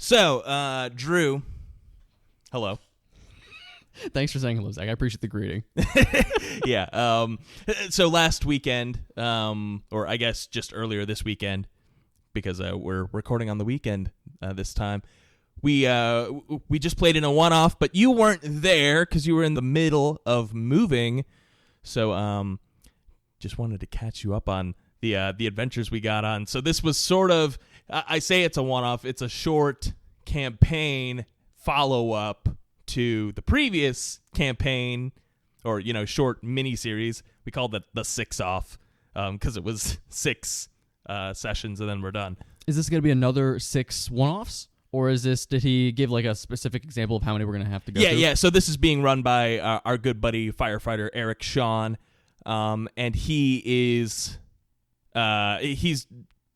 So, Drew, hello. Thanks for saying hello, Zach. I appreciate the greeting. Yeah. So last weekend, or I guess just earlier this weekend, because we're recording on the weekend this time, we just played in a one-off, but you weren't there because you were in the middle of moving. So just wanted to catch you up on the adventures we got on. So this was sort of, I say it's a one-off. It's a short campaign follow-up to the previous campaign, or short mini-series. We called it the 6-off because it was 6 sessions and then we're done. Is this going to be another 6 one-offs? Or did he give like a specific example of how many we're going to have to go through? Yeah. So this is being run by our good buddy firefighter Eric Sean, and he's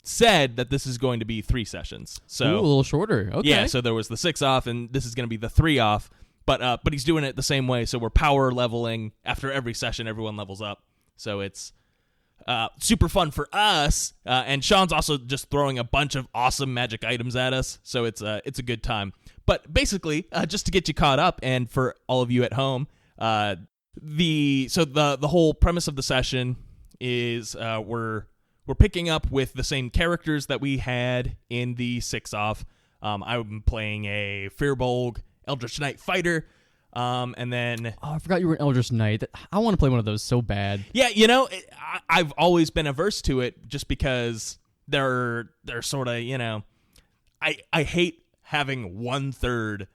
said that this is going to be 3 sessions. So a little shorter. Okay. Yeah. So there was the 6 off, and this is going to be the 3 off. But he's doing it the same way. So we're power leveling after every session. Everyone levels up. So it's super fun for us. And Sean's also just throwing a bunch of awesome magic items at us. So it's a good time. But basically, just to get you caught up, and for all of you at home, the whole premise of the session is we're picking up with the same characters that we had in the 6 off. I'm playing a Firbolg Eldritch Knight fighter, and then I forgot you were an Eldritch Knight. I want to play one of those so bad. Yeah, I've always been averse to it just because they're sort of I hate having 1/3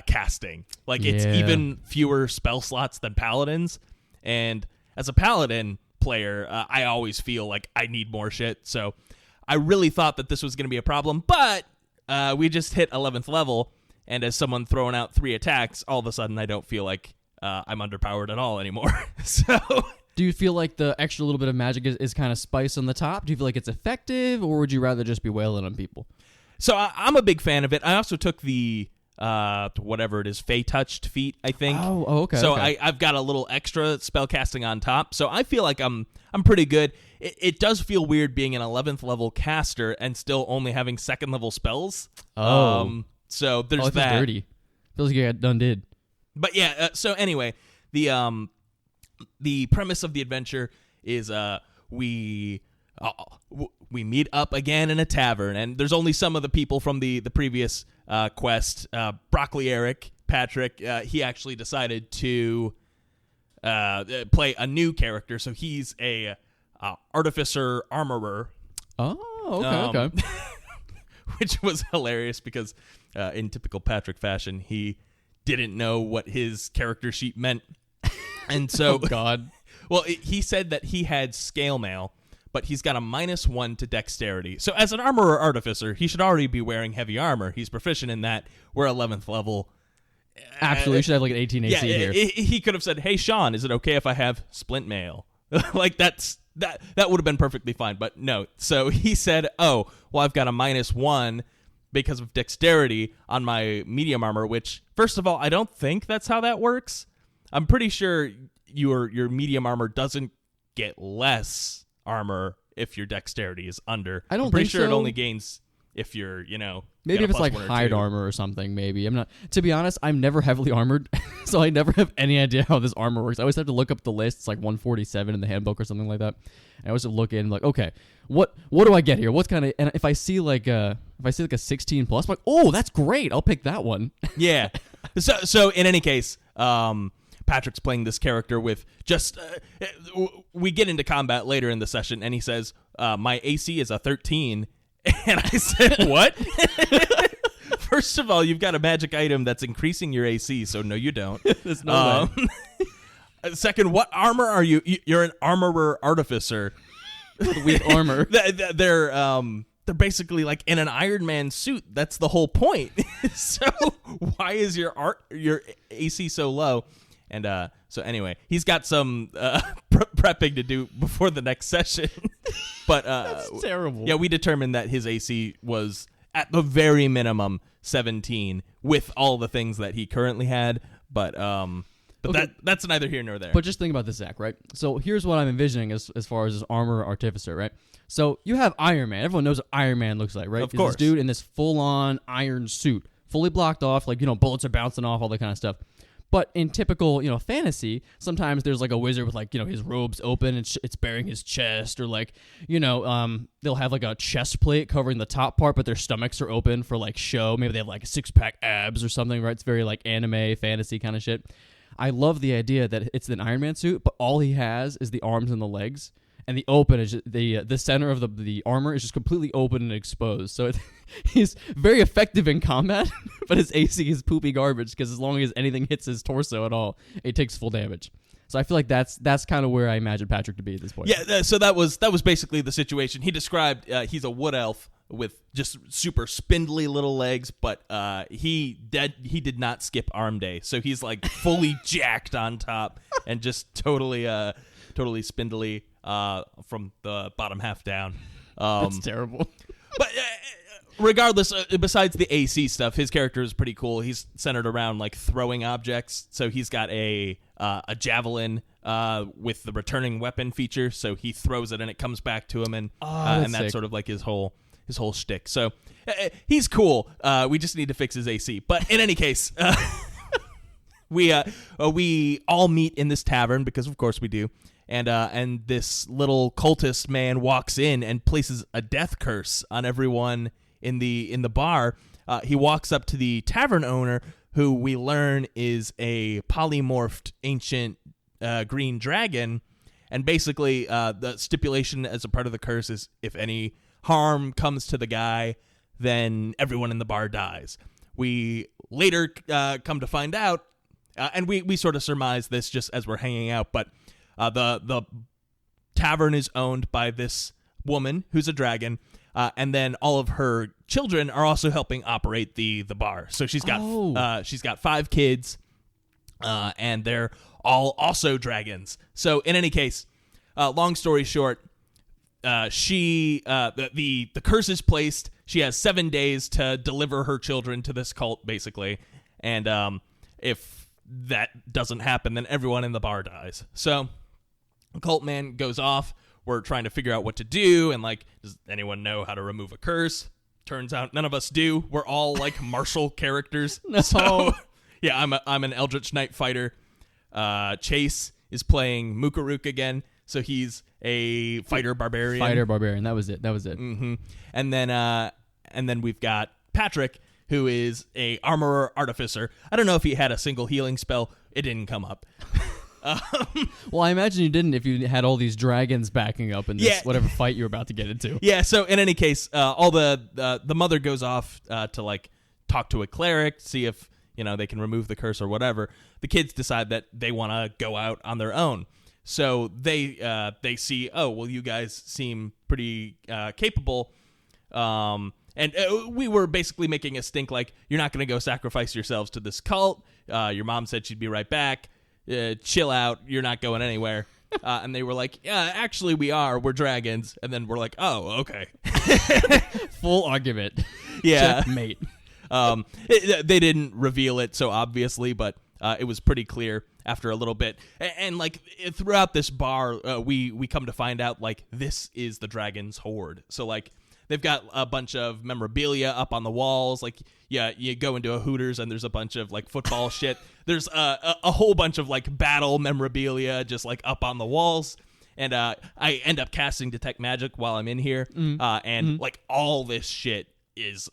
casting. Like it's even fewer spell slots than paladins, and as a paladin player, I always feel like I need more shit. So I really thought that this was going to be a problem, but we just hit 11th level. And as someone throwing out 3 attacks, all of a sudden I don't feel like I'm underpowered at all anymore. So, do you feel like the extra little bit of magic is kind of spice on the top? Do you feel like it's effective, or would you rather just be wailing on people? So I'm a big fan of it. I also took the whatever it is, Fey Touched feat, I think. Oh, okay. So okay. I've got a little extra spell casting on top. So I feel like I'm pretty good. It does feel weird being an 11th level caster and still only having 2nd level spells. Oh. So there's that. that. Dirty. Feels like you got done did. But yeah, so anyway, the premise of the adventure is we meet up again in a tavern, and there's only some of the people from the previous quest. Broccoli Eric, Patrick, he actually decided to play a new character, so he's a artificer armorer. Oh, okay. Which was hilarious because in typical Patrick fashion, he didn't know what his character sheet meant. And so, oh, God. Well, he said that he had scale mail, but he's got a -1 to dexterity. So as an armorer artificer, he should already be wearing heavy armor. He's proficient in that. We're 11th level. Absolutely. You should have like an 18 AC here. He could have said, "Hey, Sean, is it okay if I have splint mail?" Like that would have been perfectly fine, but no. So he said, "Oh, well, I've got a -1 because of dexterity on my medium armor." Which, first of all, I don't think that's how that works. I'm pretty sure your medium armor doesn't get less armor if your dexterity is under. I don't I'm pretty think sure so. It only gains if you're maybe if it's like +1 or hide 2. armor or something. Maybe I'm not. To be honest, I'm never heavily armored, so I never have any idea how this armor works. I always have to look up the list. It's like 147 in the handbook or something like that. I always have to look in like, okay, what do I get here? What's kind of, and if I see like a 16 plus, I'm like, oh, that's great. I'll pick that one. Yeah. So in any case, Patrick's playing this character with just we get into combat later in the session, and he says, my AC is a 13. And I said, what? First of all, you've got a magic item that's increasing your AC, so no, you don't. There's no way. Second, what armor are you? You're an armorer artificer. With armor. They're basically like in an Iron Man suit. That's the whole point. So why is your AC so low? And so anyway, he's got some prepping to do before the next session. But that's terrible. Yeah, we determined that his AC was at the very minimum 17 with all the things that he currently had. But But that's neither here nor there. But just think about this, Zach, right? So here's what I'm envisioning as far as this armor artificer, right? So you have Iron Man. Everyone knows what Iron Man looks like, right? Of course. This dude in this full-on iron suit, fully blocked off, like, bullets are bouncing off, all that kind of stuff. But in typical, fantasy, sometimes there's like a wizard with like, his robes open and it's bearing his chest, or like, they'll have like a chest plate covering the top part, but their stomachs are open for like show. Maybe they have like a 6-pack abs or something, right? It's very like anime, fantasy kind of shit. I love the idea that it's an Iron Man suit, but all he has is the arms and the legs. And the open is the center of the armor is just completely open and exposed. So he's very effective in combat, but his AC is poopy garbage because as long as anything hits his torso at all, it takes full damage. So I feel like that's kind of where I imagine Patrick to be at this point. Yeah, so that was basically the situation. He described he's a wood elf with just super spindly little legs, but he did not skip arm day. So he's like fully jacked on top and just totally spindly from the bottom half down. That's terrible. But regardless, besides the AC stuff, his character is pretty cool. He's centered around like throwing objects. So he's got a javelin with the returning weapon feature. So he throws it and it comes back to him, and that's sick. sort of like his whole shtick. So he's cool. We just need to fix his AC. But in any case, we all meet in this tavern because of course we do. And this little cultist man walks in and places a death curse on everyone in the bar. He walks up to the tavern owner, who we learn is a polymorphed ancient green dragon. And basically, the stipulation as a part of the curse is if any harm comes to the guy, then everyone in the bar dies. We later come to find out, and we sort of surmise this just as we're hanging out, but the tavern is owned by this woman who's a dragon, and then all of her children are also helping operate the bar. So she's got 5 kids, and they're all also dragons. So in any case, long story short, the curse is placed. She has 7 days to deliver her children to this cult, basically, and if that doesn't happen, then everyone in the bar dies. So cult man goes off. We're trying to figure out what to do, and like, does anyone know how to remove a curse? Turns out none of us do. We're all like martial characters. No. So, yeah, I'm an Eldritch Knight fighter. Chase is playing Mukaruk again, so he's a fighter barbarian. That was it. Mm-hmm. And then we've got Patrick, who is a armorer artificer. I don't know if he had a single healing spell. It didn't come up. Well, I imagine you didn't if you had all these dragons backing up in this whatever fight you're about to get into. Yeah, so in any case, all the mother goes off to like talk to a cleric, see if they can remove the curse or whatever. The kids decide that they want to go out on their own. So they see, oh, well, you guys seem pretty capable, and we were basically making a stink like, you're not going to go sacrifice yourselves to this cult. Your mom said she'd be right back. Chill out, you're not going anywhere. And they were like, yeah, actually we are, we're dragons. And then we're like, oh, okay. Full argument. Yeah. Checkmate. They didn't reveal it so obviously, but it was pretty clear after a little bit. And like throughout this bar, we come to find out like this is the dragon's horde. So like they've got a bunch of memorabilia up on the walls. Like, yeah, you go into a Hooters and there's a bunch of like football shit. There's a whole bunch of like battle memorabilia just like up on the walls. And I end up casting Detect Magic while I'm in here. Like all this shit is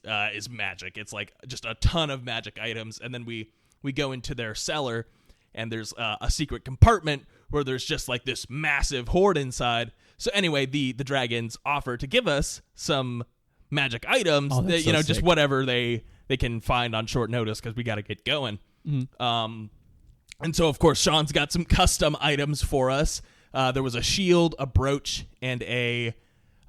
magic. It's like just a ton of magic items. And then we go into their cellar, and there's a secret compartment where there's just like this massive horde inside. So anyway, the dragons offer to give us some magic items that, just whatever they can find on short notice because we got to get going. And so, of course, Sean's got some custom items for us. There was a shield, a brooch, and a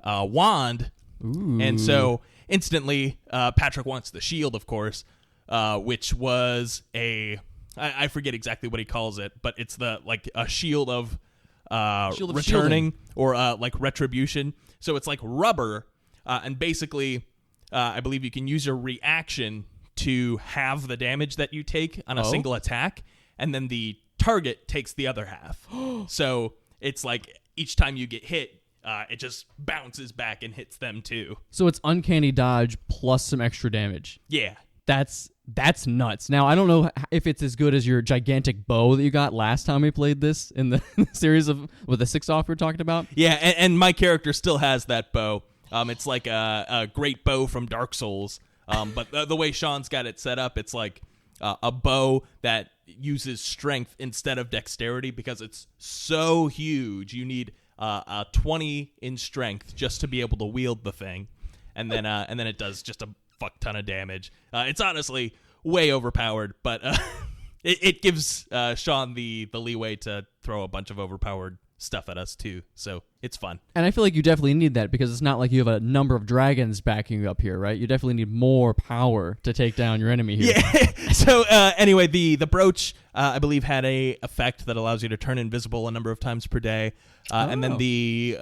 wand. Ooh. And so instantly, Patrick wants the shield, of course, which was I forget exactly what he calls it, but it's like a shield of returning or like retribution. So it's like rubber, and basically, I believe you can use your reaction to have the damage that you take on a single attack, and then the target takes the other half. So it's like each time you get hit, it just bounces back and hits them too. So it's uncanny dodge plus some extra damage. Yeah. That's nuts. Now, I don't know if it's as good as your gigantic bow that you got last time we played this in the series of with the 6-off we were talking about. Yeah, and my character still has that bow. It's like a great bow from Dark Souls. But the way Sean's got it set up, it's like a bow that uses strength instead of dexterity because it's so huge. You need a 20 in strength just to be able to wield the thing, and then it does just a fuck ton of damage. It's honestly way overpowered, but it gives Sean the leeway to throw a bunch of overpowered stuff at us too, so it's fun. And I feel like you definitely need that because it's not like you have a number of dragons backing you up here, right? You definitely need more power to take down your enemy here. Yeah. So anyway, the brooch I believe had a effect that allows you to turn invisible a number of times per day, and then the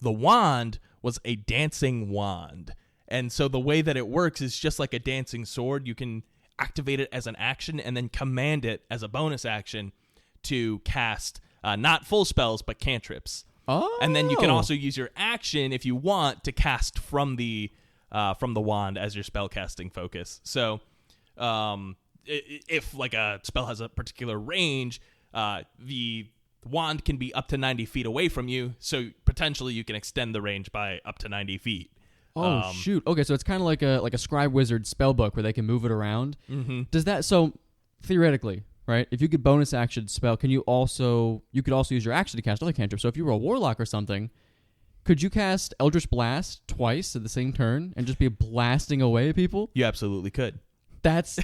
wand was a dancing wand. And so the way that it works is just like a dancing sword. You can activate it as an action and then command it as a bonus action to cast not full spells, but cantrips. Oh. And then you can also use your action if you want to cast from the wand as your spell casting focus. So if like a spell has a particular range, the wand can be up to 90 feet away from you. So potentially you can extend the range by up to 90 feet. Oh, shoot. Okay, so it's kind of like a scribe wizard spell book where they can move it around. Mm-hmm. Does that, so theoretically, right, if you could bonus action spell, you could also use your action to cast other cantrips. So if you were a warlock or something, could you cast Eldritch Blast twice at the same turn and just be blasting away at people? You absolutely could. That's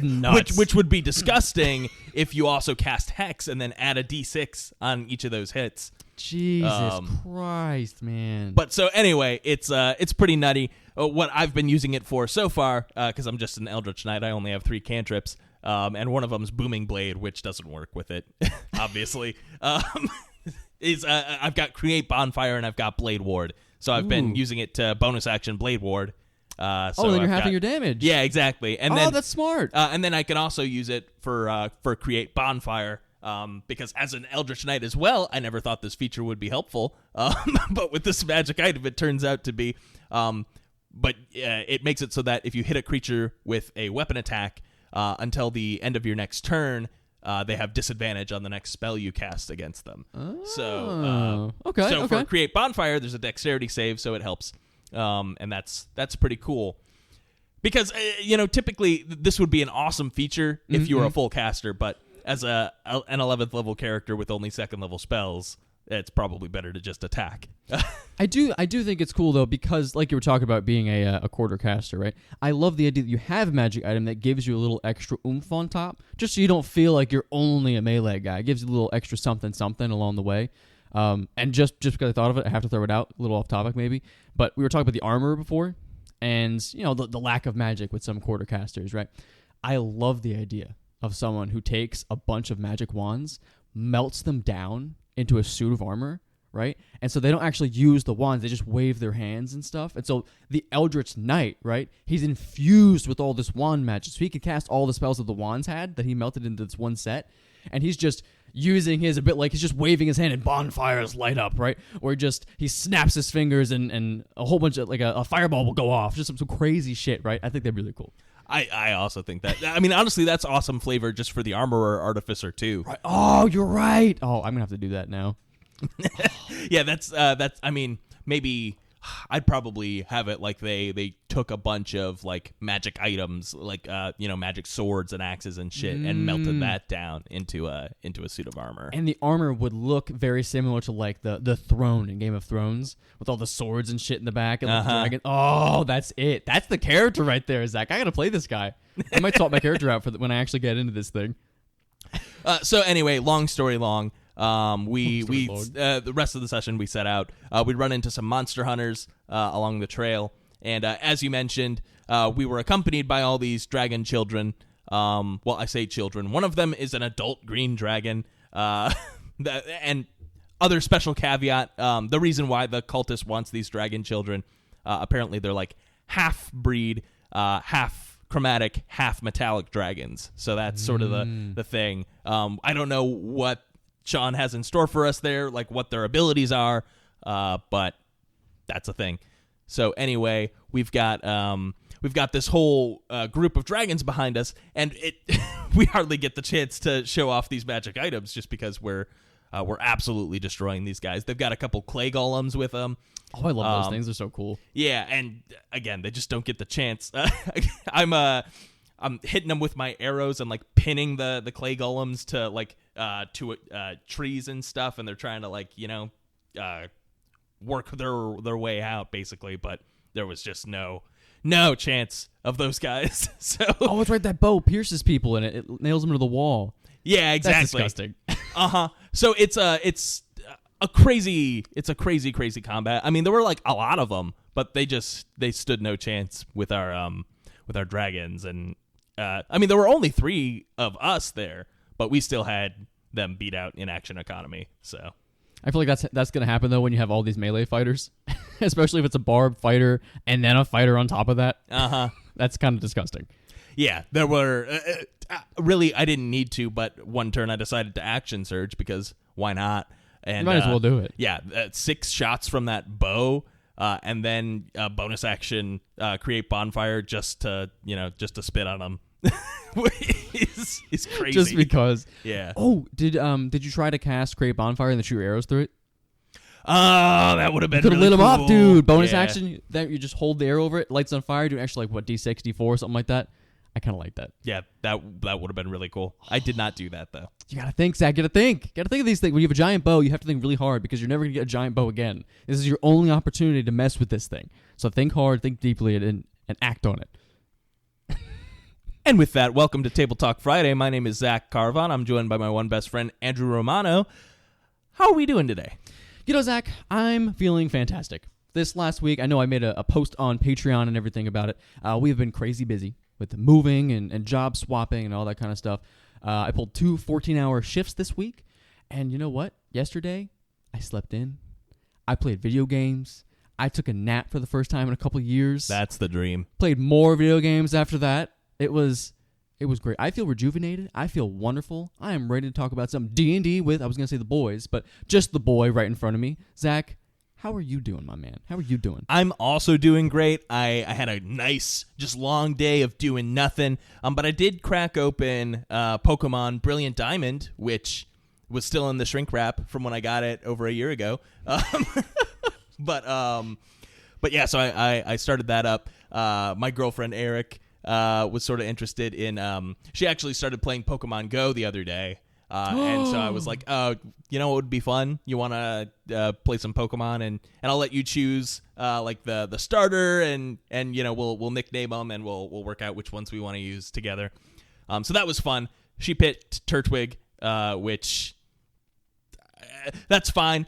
nuts. which would be disgusting if you also cast Hex and then add a D6 on each of those hits. Jesus Christ, man. But so anyway, it's pretty nutty. What I've been using it for so far, because I'm just an Eldritch Knight, I only have 3 cantrips, and one of them's Booming Blade, which doesn't work with it, obviously. I've got Create Bonfire and I've got Blade Ward. So I've been using it to bonus action Blade Ward. Then you're halving your damage. Yeah, exactly. And then, that's smart. And then I can also use it for Create Bonfire. Because as an Eldritch Knight as well, I never thought this feature would be helpful. But with this magic item, it turns out to be. But it makes it so that if you hit a creature with a weapon attack until the end of your next turn, they have disadvantage on the next spell you cast against them. Oh, So okay. for Create Bonfire, there's a dexterity save, so it helps. And that's pretty cool. Because, typically this would be an awesome feature if you were a full caster, but as an 11th level character with only 2nd level spells, it's probably better to just attack. I do think it's cool though, because like you were talking about being a quarter caster, right? I love the idea that you have a magic item that gives you a little extra oomph on top, just so you don't feel like you're only a melee guy. It gives you a little extra something along the way. And just because I thought of it, I have to throw it out, a little off topic maybe. But we were talking about the armor before, and the lack of magic with some quarter casters, right? I love the idea of someone who takes a bunch of magic wands, melts them down into a suit of armor, right? And so they don't actually use the wands, they just wave their hands and stuff. And so the Eldritch Knight, right, he's infused with all this wand magic, so he can cast all the spells that the wands had that he melted into this one set, and he's just using his a bit like he's just waving his hand and bonfires light up, right? Or he snaps his fingers and a whole bunch of, like a fireball will go off, just some crazy shit, right? I think that'd be really cool. I also think that. I mean, honestly, that's awesome flavor just for the armorer artificer too. Right. Oh, you're right. Oh, I'm gonna have to do that now. Yeah, that's. I mean, maybe I'd probably have it like they took a bunch of like magic items, like magic swords and axes and shit, and melted that down into a suit of armor. And the armor would look very similar to like the throne in Game of Thrones, with all the swords and shit in the back and the dragon. Oh, that's it. That's the character right there, Zach. I gotta play this guy. I might swap my character out when I actually get into this thing. So anyway, long story long. The rest of the session we set out, we'd run into some monster hunters along the trail, and as you mentioned, we were accompanied by all these dragon children. Well, I say children. One of them is an adult green dragon, and other special caveat, the reason why the cultist wants these dragon children, apparently they're like half breed, half chromatic, half metallic dragons. So that's sort of the thing. I don't know what Sean has in store for us there, like what their abilities are, but that's a thing. So anyway, we've got this whole group of dragons behind us, and we hardly get the chance to show off these magic items just because we're absolutely destroying these guys. They've got a couple clay golems with them. Oh, I love those things. They're so cool. Yeah, and again, they just don't get the chance. I'm hitting them with my arrows and like pinning the clay golems to like to trees and stuff, and they're trying to like work their way out basically. But there was just no chance of those guys. So it's right. That bow pierces people and it nails them into the wall. Yeah, exactly. That's disgusting. So it's a crazy combat. I mean, there were like a lot of them, but they stood no chance with our dragons. And I mean, there were only 3 of us there, but we still had them beat out in action economy. So I feel like that's gonna happen though when you have all these melee fighters, especially if it's a barb fighter and then a fighter on top of that. That's kind of disgusting. Yeah, there were really I didn't need to, but one turn I decided to action surge because why not? And you might as well do it. Yeah, 6 shots from that bow, and then bonus action create bonfire just to spit on them. Is crazy. Just because. Yeah. Oh, did you try to cast create bonfire and then shoot your arrows through it? Oh, that would have been. Could have really lit them cool. up, dude. Bonus action that you just hold the arrow over it, lights on fire, do actually like what D6, D4, something like that. I kind of like that. Yeah, that would have been really cool. I did not do that though. You gotta think, Zach. Gotta think of these things. When you have a giant bow, you have to think really hard because you're never gonna get a giant bow again. This is your only opportunity to mess with this thing. So think hard, think deeply, and act on it. And with that, welcome to Table Talk Friday. My name is Zach Carvon. I'm joined by my one best friend, Andrew Romano. How are we doing today? Zach, I'm feeling fantastic. This last week, I know I made a post on Patreon and everything about it. We have been crazy busy with moving and job swapping and all that kind of stuff. I pulled 2 14-hour shifts this week. And you know what? Yesterday, I slept in. I played video games. I took a nap for the first time in a couple years. That's the dream. Played more video games after that. It was great. I feel rejuvenated. I feel wonderful. I am ready to talk about some D&D with, I was going to say the boys, but just the boy right in front of me. Zach, how are you doing, my man? How are you doing? I'm also doing great. I had a nice, just long day of doing nothing. But I did crack open Pokemon Brilliant Diamond, which was still in the shrink wrap from when I got it over a year ago. But yeah, so I started that up. My girlfriend Eric was sort of interested in. She actually started playing Pokemon Go the other day. And so I was like, oh, you know what would be fun? You want to play some Pokemon, and I'll let you choose like the starter, and we'll nickname them, and we'll work out which ones we want to use together. So that was fun. She picked Turtwig, which that's fine.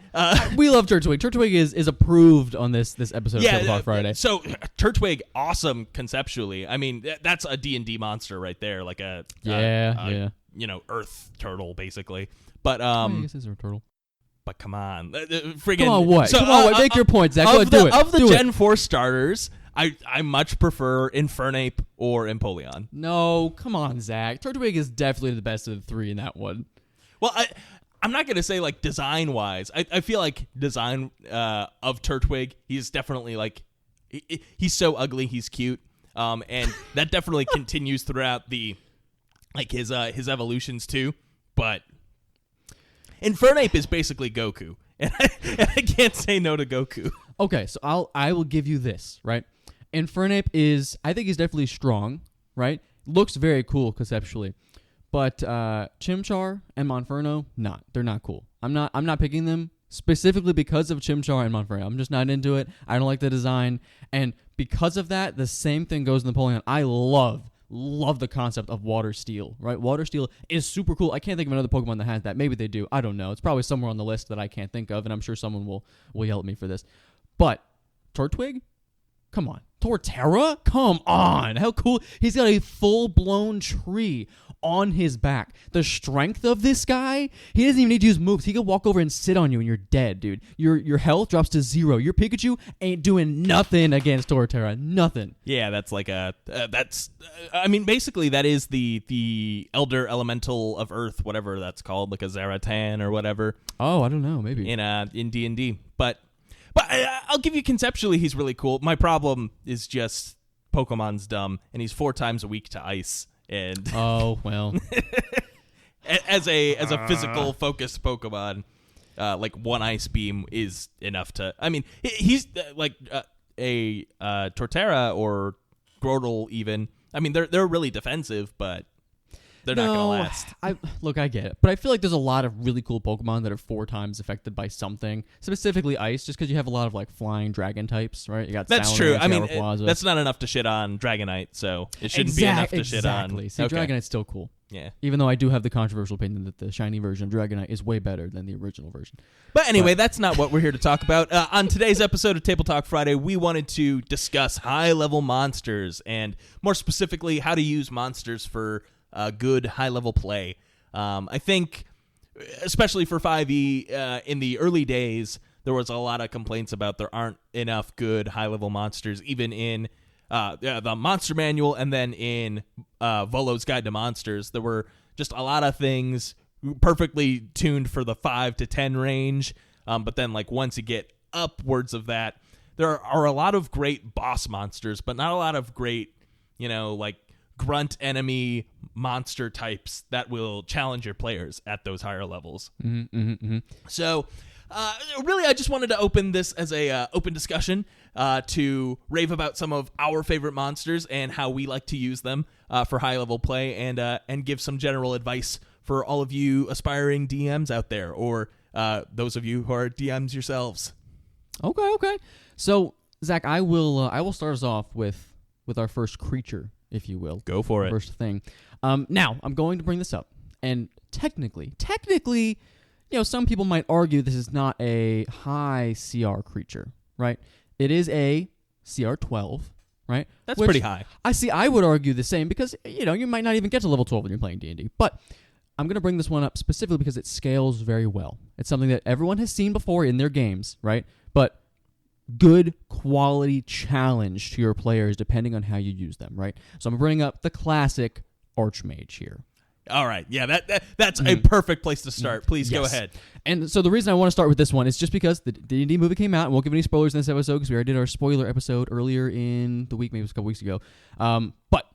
We love Turtwig. Turtwig is approved on this episode of TableTalk Friday. So Turtwig, awesome conceptually. I mean, that's a D&D monster right there, like a earth turtle basically. But I guess it's a turtle. But come on, friggin'. Come on, what? So, come on, make your point, Zach. Go ahead, do it. Of the Gen 4 starters, I much prefer Infernape or Empoleon. No, come on, Zach. Turtwig is definitely the best of the 3 in that one. Well, I'm not going to say like design wise. I feel like design of Turtwig, he's definitely like he's so ugly, he's cute. And that definitely continues throughout the like his evolutions too. But Infernape is basically Goku, and I can't say no to Goku. Okay, so I will give you this, right? Infernape is, I think he's definitely strong, right? Looks very cool conceptually. But Chimchar and Monferno, they're not cool. I'm not picking them specifically because of Chimchar and Monferno. I'm just not into it. I don't like the design, and because of that, the same thing goes in Napoleon. I love the concept of Water Steel, right? Water Steel is super cool. I can't think of another Pokemon that has that. Maybe they do. I don't know. It's probably somewhere on the list that I can't think of, and I'm sure someone will yell at me for this. But Turtwig, come on. Torterra, come on. How cool. He's got a full-blown tree on his back. The strength of this guy, he doesn't even need to use moves. He can walk over and sit on you and you're dead, dude. Your health drops to 0. Your Pikachu ain't doing nothing against Torterra. Nothing. Yeah, that's like I mean, basically that is the Elder Elemental of Earth, whatever that's called, like a Zaratan or whatever. Oh, I don't know, maybe. In D&D. But I'll give you conceptually he's really cool. My problem is just Pokemon's dumb, and he's 4 times a week to ice. And oh, well. as a physical focused Pokemon, like 1 ice beam is enough to. I mean, he's like a Torterra or Grotle even. I mean, they're really defensive, but they're not gonna last. I get it, but I feel like there's a lot of really cool Pokemon that are 4 times affected by something, specifically ice, just because you have a lot of like flying dragon types, right? You got that's true. I mean, that's not enough to shit on Dragonite, so it shouldn't be enough to shit on. See, okay. Dragonite's still cool. Yeah. Even though I do have the controversial opinion that the shiny version of Dragonite is way better than the original version. But anyway, that's not what we're here to talk about. On today's episode of TableTalk Friday, we wanted to discuss high-level monsters, and more specifically, how to use monsters for good high-level play. I think, especially for 5e, in the early days, there was a lot of complaints about there aren't enough good high-level monsters, even in the Monster Manual and then in Volo's Guide to Monsters. There were just a lot of things perfectly tuned for the 5 to 10 range, but then like once you get upwards of that, there are a lot of great boss monsters, but not a lot of great, like grunt enemy monster types that will challenge your players at those higher levels. So really, I just wanted to open this as a open discussion to rave about some of our favorite monsters and how we like to use them for high-level play, and give some general advice for all of you aspiring DMs out there, or those of you who are DMs yourselves. Okay. So, Zach, I will start us off with our first creature, if you will. Go for it. First thing. Now, I'm going to bring this up, and technically, some people might argue this is not a high CR creature, right? It is a CR 12, right? That's pretty high. I would argue the same because, you might not even get to level 12 when you're playing D&D. But I'm going to bring this one up specifically because it scales very well. It's something that everyone has seen before in their games, right? But good quality challenge to your players depending on how you use them, right? So I'm bringing up the classic Archmage here. All right. Yeah, that's a perfect place to start. Please go ahead. And so the reason I want to start with this one is just because the D&D movie came out. And won't give any spoilers in this episode because we already did our spoiler episode earlier in the week, maybe it was a couple weeks ago. But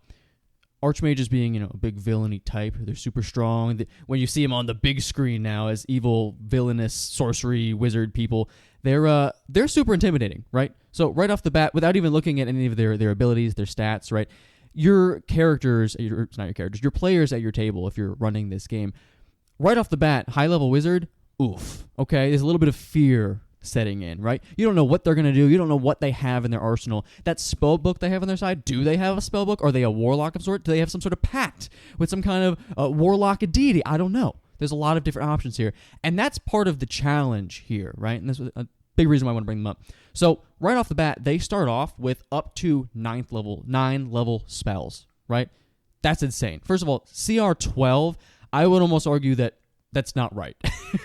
Archmages being, a big villainy type, they're super strong. When you see them on the big screen now as evil, villainous, sorcery, wizard people, they're super intimidating, right? So right off the bat, without even looking at any of their abilities, their stats, right? Your players at your table, if you're running this game, right off the bat, high-level wizard, oof, okay? There's a little bit of fear setting in, right? You don't know what they're going to do. You don't know what they have in their arsenal. That spell book they have on their side, do they have a spell book? Are they a warlock of sort? Do they have some sort of pact with some kind of warlock deity? I don't know. There's a lot of different options here. And that's part of the challenge here, right? And this was a big reason why I want to bring them up. So right off the bat, they start off with up to 9 level spells, right? That's insane. First of all, CR 12, I would almost argue that that's not right.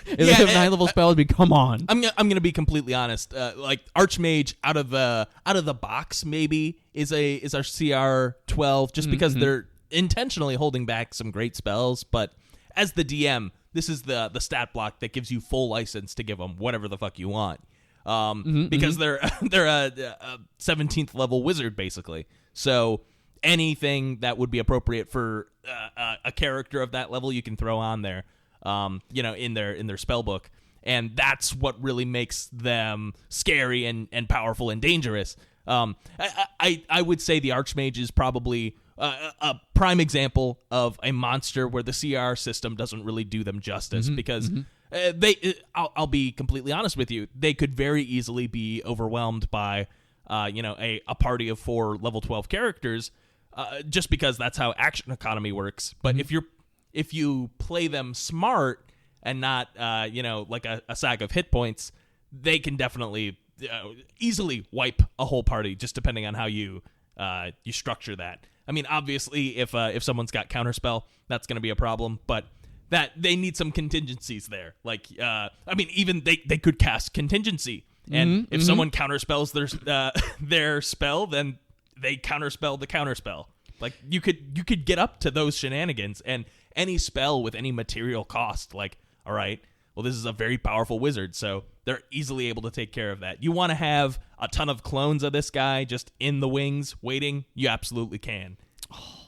If they have 9 level spells, come on. I'm gonna be completely honest. Like Archmage out of the box maybe is our CR 12 just because they're intentionally holding back some great spells. But as the DM, this is the stat block that gives you full license to give them whatever the fuck you want. Because they're a 17th level wizard basically. So anything that would be appropriate for a character of that level, you can throw on there. In their spell book, and that's what really makes them scary and powerful and dangerous. I would say the Archmage is probably a prime example of a monster where the CR system doesn't really do them justice because. I'll be completely honest with you. They could very easily be overwhelmed by, a party of 4 level 12 characters, just because that's how action economy works. But if you play them smart and not, like a sack of hit points, they can definitely easily wipe a whole party, just depending on how you structure that. I I mean, obviously, if someone's got counterspell, that's going to be a problem, but that they need some contingencies there. Like, I mean, even they could cast contingency, and if someone counterspells their spell, then they counterspell the counterspell. Like, you could get up to those shenanigans, and any spell with any material cost, like, all right, well, this is a very powerful wizard, so they're easily able to take care of that. You want to have a ton of clones of this guy just in the wings waiting? You absolutely can.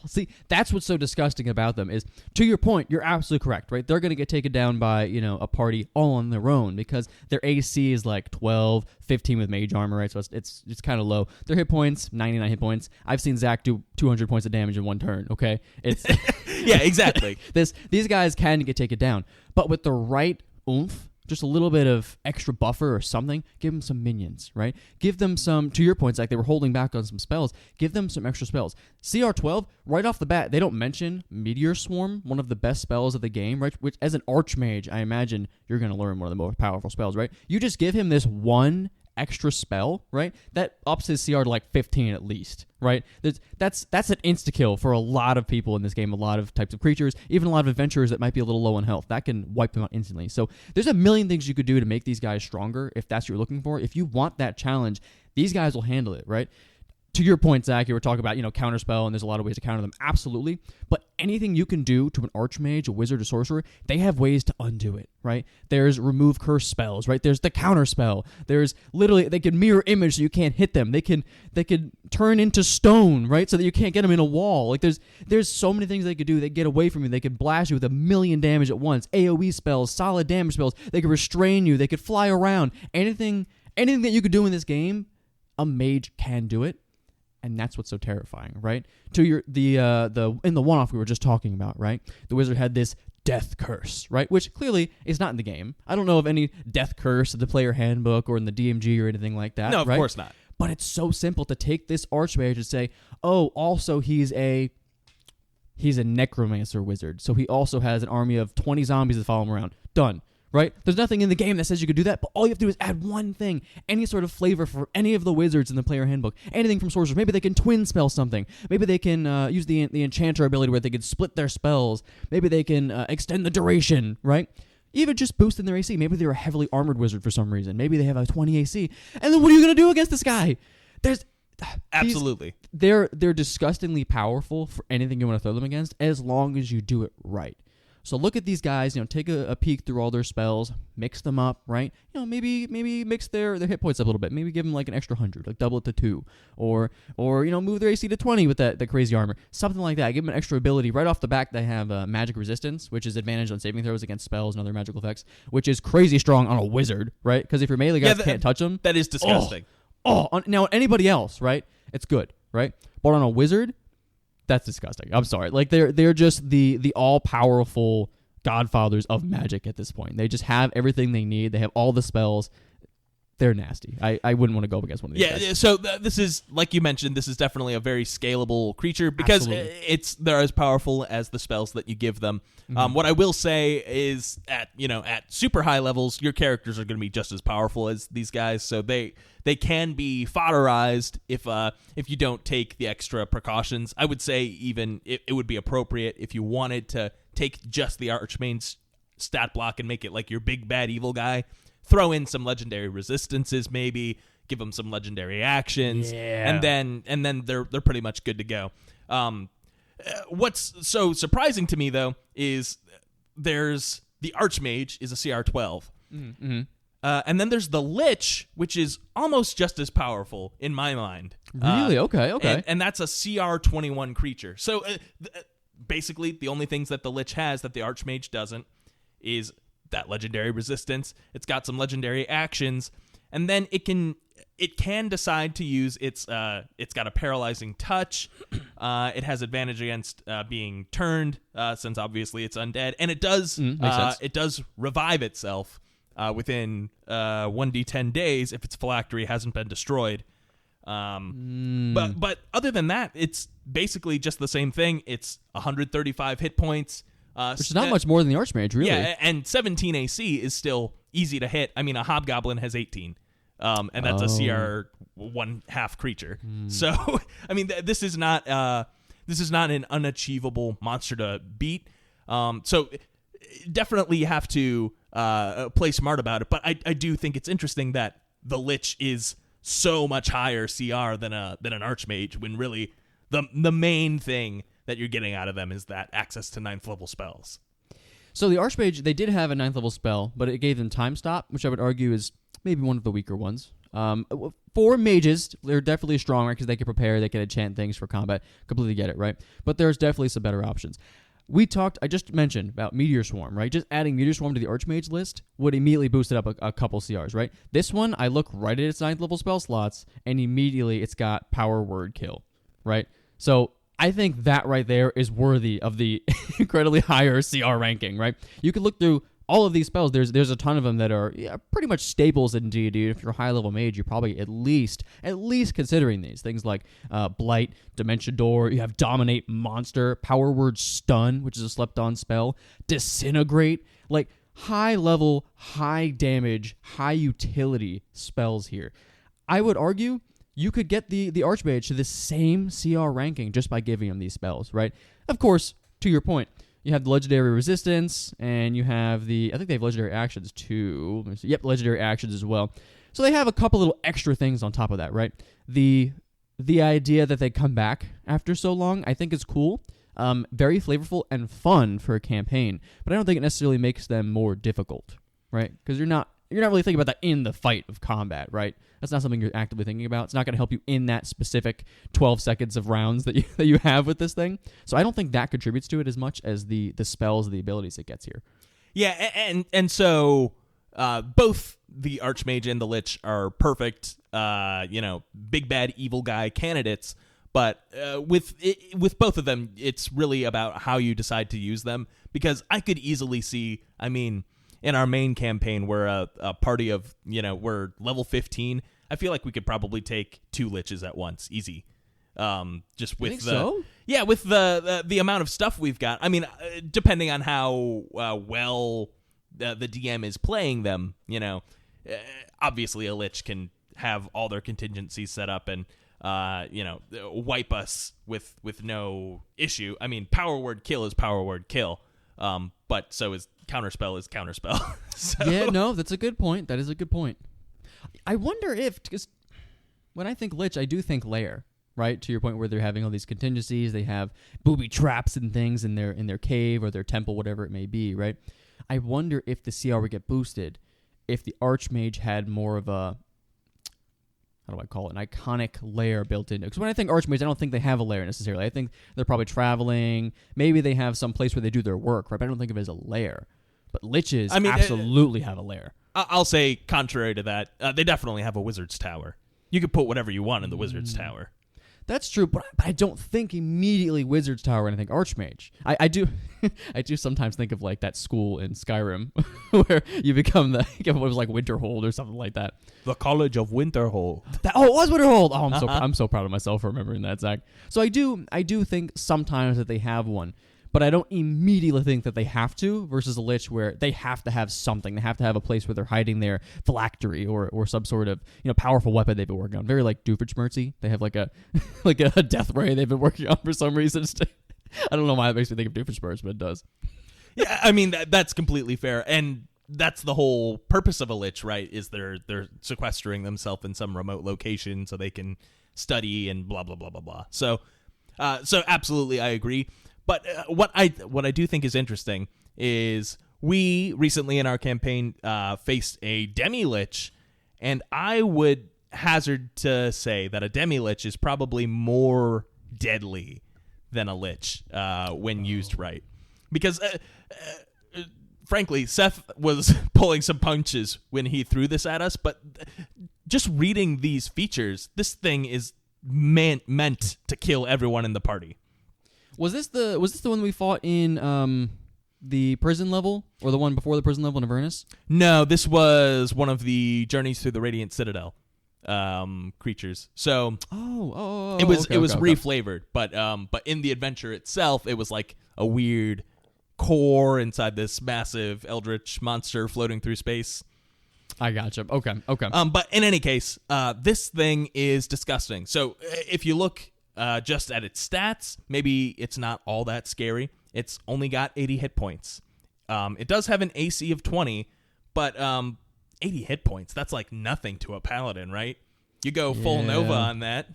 See, that's what's so disgusting about them is, to your point, you're absolutely correct, right? They're going to get taken down by, a party all on their own because their AC is like 12, 15 with mage armor, right? So it's kind of low. Their hit points, 99 hit points. I've seen Zach do 200 points of damage in one turn, okay? It's yeah, exactly. These guys can get taken down, but with the right oomph, just a little bit of extra buffer or something, give them some minions, right? Give them some, to your point, Zach, they were holding back on some spells. Give them some extra spells. CR12, right off the bat, they don't mention Meteor Swarm, one of the best spells of the game, right? Which, as an Archmage, I imagine you're going to learn one of the most powerful spells, right? You just give him this one extra spell, right? That ups his CR to like 15 at least, right? That's an insta-kill for a lot of people in this game, a lot of types of creatures, even a lot of adventurers that might be a little low on health. That can wipe them out instantly. So there's a million things you could do to make these guys stronger if that's what you're looking for. If you want that challenge, these guys will handle it, right? To your point, Zach, you were talking about, counterspell, and there's a lot of ways to counter them. Absolutely. But anything you can do to an archmage, a wizard, a sorcerer, they have ways to undo it, right? There's remove curse spells, right? There's the counterspell. There's literally, they can mirror image so you can't hit them. They can turn into stone, right? So that you can't get them in a wall. Like, there's so many things they could do. They get away from you. They can blast you with 1,000,000 damage at once. AoE spells, solid damage spells. They could restrain you. They could fly around. Anything that you could do in this game, a mage can do it. And that's what's so terrifying, right? To the in the one-off we were just talking about, right? The wizard had this death curse, right? Which clearly is not in the game. I don't know of any death curse in the player handbook or in the DMG or anything like that. No, of course not. But it's so simple to take this archmage and say, oh, also he's a necromancer wizard, so he also has an army of 20 zombies that follow him around. Done. Right? There's nothing in the game that says you could do that, but all you have to do is add one thing, any sort of flavor for any of the wizards in the player handbook, anything from sorcerers. Maybe they can twin spell something. Maybe they can use the enchanter ability where they can split their spells. Maybe they can extend the duration, right? Even just boosting their AC. Maybe they're a heavily armored wizard for some reason. Maybe they have a 20 AC. And then what are you going to do against this guy? Absolutely. They're disgustingly powerful for anything you want to throw them against as long as you do it right. So look at these guys, take a peek through all their spells, mix them up, right? Maybe mix their hit points up a little bit. Maybe give them like an extra 100, like double it to 2. Or move their AC to 20 with that crazy armor. Something like that. Give them an extra ability. Right off the back, they have magic resistance, which is advantage on saving throws against spells and other magical effects, which is crazy strong on a wizard, right? Because if your melee guys can't touch them. That is disgusting. Now anybody else, right? It's good, right? But on a wizard, that's disgusting. I'm sorry. Like they're just the all-powerful godfathers of magic at this point. They just have everything they need. They have all the spells. They're nasty. I wouldn't want to go up against one of these guys. Yeah, so this is, like you mentioned, this is definitely a very scalable creature because they're as powerful as the spells that you give them. Mm-hmm. What I will say is at super high levels, your characters are going to be just as powerful as these guys, so they can be fodderized if you don't take the extra precautions. I would say even it would be appropriate if you wanted to take just the Archmage's stat block and make it like your big bad evil guy. Throw in some legendary resistances, maybe give them some legendary actions, and then they're pretty much good to go. What's so surprising to me though is there's the Archmage is a CR12, and then there's the Lich, which is almost just as powerful in my mind. Really? Okay. And that's a CR21 creature. So basically, the only things that the Lich has that the Archmage doesn't is that legendary resistance. It's got some legendary actions, and then it can decide to use it's got a paralyzing touch. It has advantage against being turned, since obviously it's undead, and it does revive itself within 1d10 days if its phylactery hasn't been destroyed. But other than that, it's basically just the same thing. It's 135 hit points. Which is not much more than the Archmage, really. Yeah, and 17 AC is still easy to hit. I mean, a Hobgoblin has 18, and that's a CR 1/2 creature. So, I mean, this is not this is not an unachievable monster to beat. So definitely you have to play smart about it. But I do think it's interesting that the Lich is so much higher CR than an Archmage, when really the main thing that you're getting out of them is that access to 9th level spells. So the Archmage, they did have a 9th level spell, but it gave them Time Stop, which I would argue is maybe one of the weaker ones. For mages, they're definitely stronger because they can prepare, they can enchant things for combat. Completely get it, right? But there's definitely some better options. I just mentioned about Meteor Swarm, right? Just adding Meteor Swarm to the Archmage list would immediately boost it up a couple CRs, right? This one, I look right at its 9th level spell slots, and immediately it's got Power Word Kill, right? So I think that right there is worthy of the incredibly higher CR ranking, right? You could look through all of these spells. There's a ton of them that are pretty much staples in D&D. If you're a high-level mage, you're probably at least considering these. Things like Blight, Dimension Door, you have Dominate Monster, Power Word Stun, which is a slept-on spell, Disintegrate, like high-level, high-damage, high-utility spells here. I would argue you could get the Archmage to the same CR ranking just by giving him these spells, right? Of course, to your point, you have the Legendary Resistance, and you have I think they have Legendary Actions too. Let me see. Yep, Legendary Actions as well. So they have a couple little extra things on top of that, right? The idea that they come back after so long, I think is cool. Very flavorful and fun for a campaign, but I don't think it necessarily makes them more difficult, right? Because you're not really thinking about that in the fight of combat, right? That's not something you're actively thinking about. It's not going to help you in that specific 12 seconds of rounds that you have with this thing. So I don't think that contributes to it as much as the spells, the abilities it gets here. Yeah, and so both the Archmage and the Lich are perfect, big bad evil guy candidates. But with both of them, it's really about how you decide to use them. Because I could easily see, in our main campaign, we're a party of, we're level 15. I feel like we could probably take 2 Liches at once, easy. Just with with the amount of stuff we've got. Depending on how well the DM is playing them, obviously a Lich can have all their contingencies set up and wipe us with no issue. Power Word Kill is Power Word Kill. But so is Counterspell is Counterspell. So. Yeah, no, that's a good point. That is a good point. I wonder because when I think Lich, I do think Lair, right? To your point where they're having all these contingencies, they have booby traps and things in their cave or their temple, whatever it may be, right? I wonder if the CR would get boosted if the Archmage had more of a, how do I call it, an iconic lair built in. Because when I think Archmages, I don't think they have a lair necessarily. I think they're probably traveling. Maybe they have some place where they do their work, right? But I don't think of it as a lair. But Liches absolutely have a lair. I'll say, contrary to that, they definitely have a Wizard's Tower. You could put whatever you want in the Wizard's Tower. That's true, but I don't think immediately Wizard's Tower when I think Archmage. I do I do sometimes think of like that school in Skyrim where you become what was like Winterhold or something like that. The College of Winterhold. It was Winterhold. Oh, I'm so proud of myself for remembering that, Zach. So I do think sometimes that they have one, but I don't immediately think that they have to, versus a Lich where they have to have something. They have to have a place where they're hiding their phylactery or some sort of powerful weapon they've been working on. Very like Doofenshmirtzy. They have like a like a death ray they've been working on for some reason. I don't know why it makes me think of Doofenshmirtz, but it does. Yeah, that's completely fair, and that's the whole purpose of a Lich, right? Is they're sequestering themselves in some remote location so they can study and blah blah blah blah blah. So absolutely, I agree. But what I do think is interesting is we recently in our campaign faced a Demi-Lich, and I would hazard to say that a Demi-Lich is probably more deadly than a Lich when used right. Because, frankly, Seth was pulling some punches when he threw this at us, but just reading these features, this thing is meant to kill everyone in the party. Was this the one we fought in the prison level, or the one before the prison level in Avernus? No, this was one of the Journeys Through the Radiant Citadel creatures. So it was reflavored, but in the adventure itself, it was like a weird core inside this massive eldritch monster floating through space. I gotcha. Okay. But in any case, this thing is disgusting. So if you look just at its stats, maybe it's not all that scary. It's only got 80 hit points. It does have an AC of 20, but 80 hit points, that's like nothing to a paladin, right? You go full Nova on that,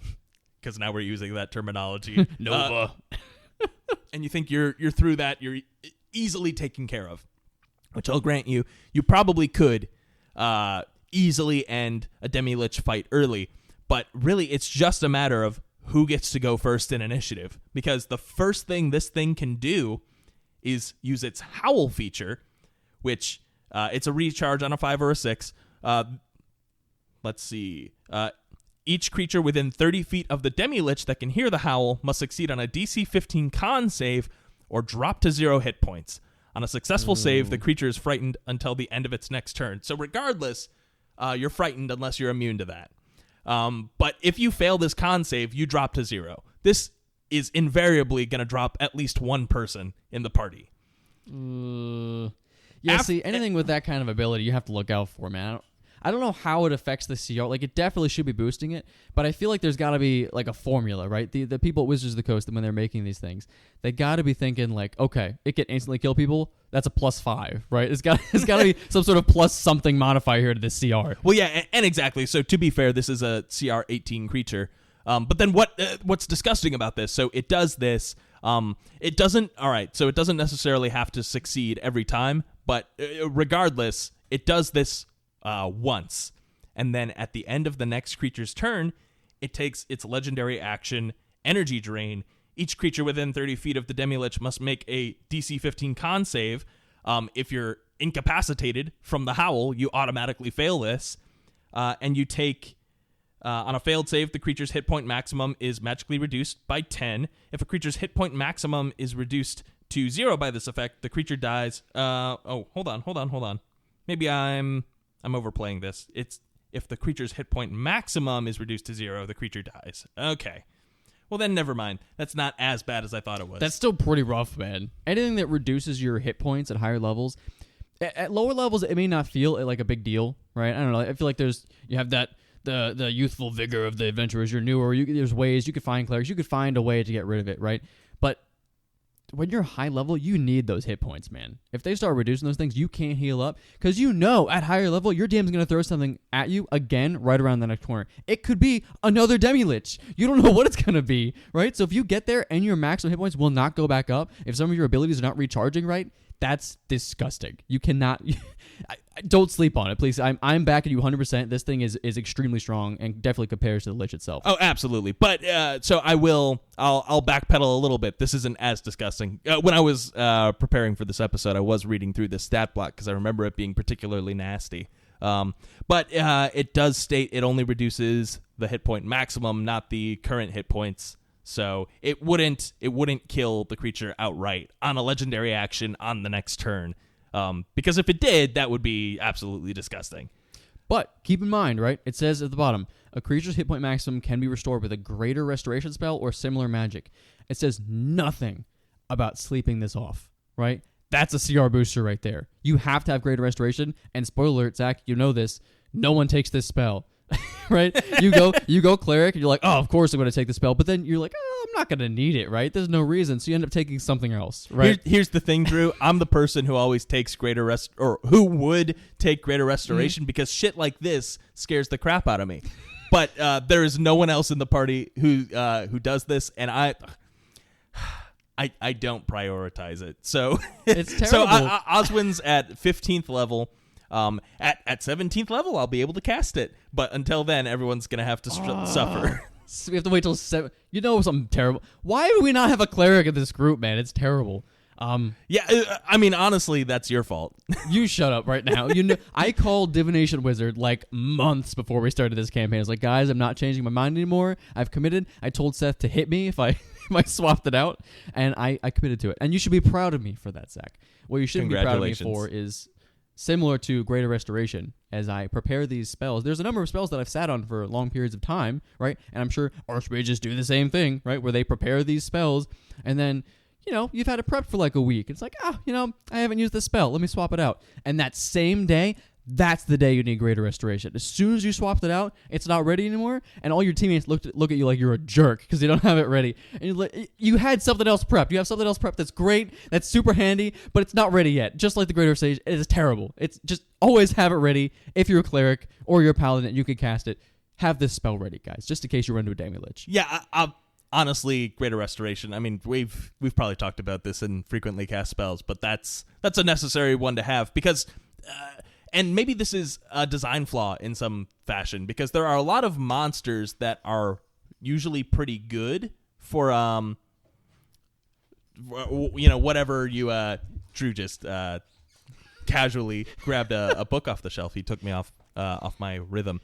because now we're using that terminology. Nova. And you think you're through that, you're easily taken care of, which I'll grant you probably could easily end a Demi-Lich fight early, but really it's just a matter of who gets to go first in initiative, because the first thing this thing can do is use its Howl feature, which it's a recharge on a 5 or a 6. Let's see. Each creature within 30 feet of the Demi-Lich that can hear the Howl must succeed on a DC 15 con save or drop to 0 hit points. On a successful save, the creature is frightened until the end of its next turn. So regardless, you're frightened unless you're immune to that. But if you fail this con save, you drop to 0. This is invariably going to drop at least one person in the party. See, anything with that kind of ability, you have to look out for, man. I don't know how it affects the CR. Like, it definitely should be boosting it, but I feel like there's got to be, like, a formula, right? The people at Wizards of the Coast, when they're making these things, they got to be thinking, like, okay, it can instantly kill people. That's a +5, right? It's got to be some sort of plus something modifier here to this CR. Well, yeah, and exactly. So, to be fair, this is a CR 18 creature. But then what's disgusting about this? So, it does this. It doesn't necessarily have to succeed every time, but regardless, it does this once, and then at the end of the next creature's turn, it takes its legendary action, Energy Drain. Each creature within 30 feet of the Demi-Lich must make a DC 15 con save. If you're incapacitated from the Howl, you automatically fail this, and you take, on a failed save, the creature's hit point maximum is magically reduced by 10. If a creature's hit point maximum is reduced to 0 by this effect, the creature dies. Hold on. Maybe I'm overplaying this. It's if the creature's hit point maximum is reduced to 0, the creature dies. Okay. Well, then never mind. That's not as bad as I thought it was. That's still pretty rough, man. Anything that reduces your hit points at higher levels, at lower levels, it may not feel like a big deal, right? I don't know. I feel like you have that the youthful vigor of the adventurers. You're newer. There's ways you could find clerics. You could find a way to get rid of it, right? But when you're high level, you need those hit points, man. If they start reducing those things, you can't heal up, because at higher level, your DM's going to throw something at you again right around the next corner. It could be another Demi-Lich. You don't know what it's going to be, right? So if you get there and your maximum hit points will not go back up, if some of your abilities are not recharging right, that's disgusting. You cannot... don't sleep on it, please. I'm backing you 100%. This thing is extremely strong and definitely compares to the Lich itself. Oh, absolutely. But so I'll backpedal a little bit. This isn't as disgusting. When I was preparing for this episode, I was reading through this stat block because I remember it being particularly nasty. But it does state it only reduces the hit point maximum, not the current hit points. So it wouldn't kill the creature outright on a legendary action on the next turn. Because if it did, that would be absolutely disgusting. But keep in mind, right, it says at the bottom, a creature's hit point maximum can be restored with a greater restoration spell or similar magic. It says nothing about sleeping this off, right? That's a CR booster right there. You have to have greater restoration, and spoiler alert, Zach, you know this, no one takes this spell. Right? You go cleric, and you're like, oh, of course I'm going to take the spell, but then you're like, oh, I'm not going to need it, right? There's no reason, so you end up taking something else, right? Here's the thing, Drew. I'm the person who always takes who would take greater restoration, because shit like this scares the crap out of me. But there is no one else in the party who does this, and I don't prioritize it. So it's terrible. So Oswin's at 15th level. At 17th level, I'll be able to cast it, but until then, everyone's gonna have to suffer. So we have to wait till 7. You know something terrible. Why do we not have a cleric in this group, man? It's terrible. Yeah, I mean, honestly, that's your fault. You shut up right now. You know, I called Divination Wizard like months before we started this campaign. I was like, guys, I'm not changing my mind anymore. I've committed. I told Seth to hit me if I swapped it out, and I committed to it. And you should be proud of me for that, Zach. What you shouldn't be proud of me for is similar to Greater Restoration. As I prepare these spells, there's a number of spells that I've sat on for long periods of time, right? And I'm sure Archmages do the same thing, right? Where they prepare these spells, and then, you know, you've had it prepped for like a week. It's like, I haven't used this spell. Let me swap it out. And that same day, that's the day you need Greater Restoration. As soon as you swapped it out, it's not ready anymore, and all your teammates look at you like you're a jerk because they don't have it ready. And you had something else prepped. You have something else prepped that's great, that's super handy, but it's not ready yet. Just like the Greater Restoration, it is terrible. It's just always have it ready. If you're a cleric or you're a paladin and you can cast it, have this spell ready, guys, just in case you run into a Dami Lich. Yeah, honestly, Greater Restoration. I mean, we've probably talked about this in frequently cast spells, but that's a necessary one to have because. And maybe this is a design flaw in some fashion because there are a lot of monsters that are usually pretty good for whatever you Drew just casually grabbed a book off the shelf. He took me off my rhythm.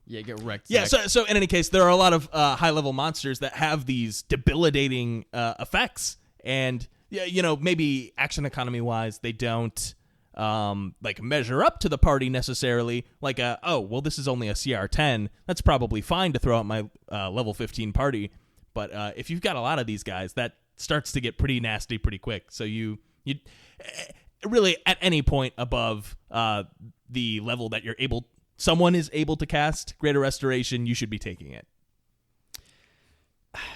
Yeah, get wrecked. Yeah, so in any case, there are a lot of high level monsters that have these debilitating effects, and maybe action economy wise, they don't. Measure up to the party necessarily. This is only a CR 10. That's probably fine to throw out my level 15 party. But if you've got a lot of these guys, that starts to get pretty nasty pretty quick. So you really at any point above the level that someone is able to cast Greater Restoration, you should be taking it.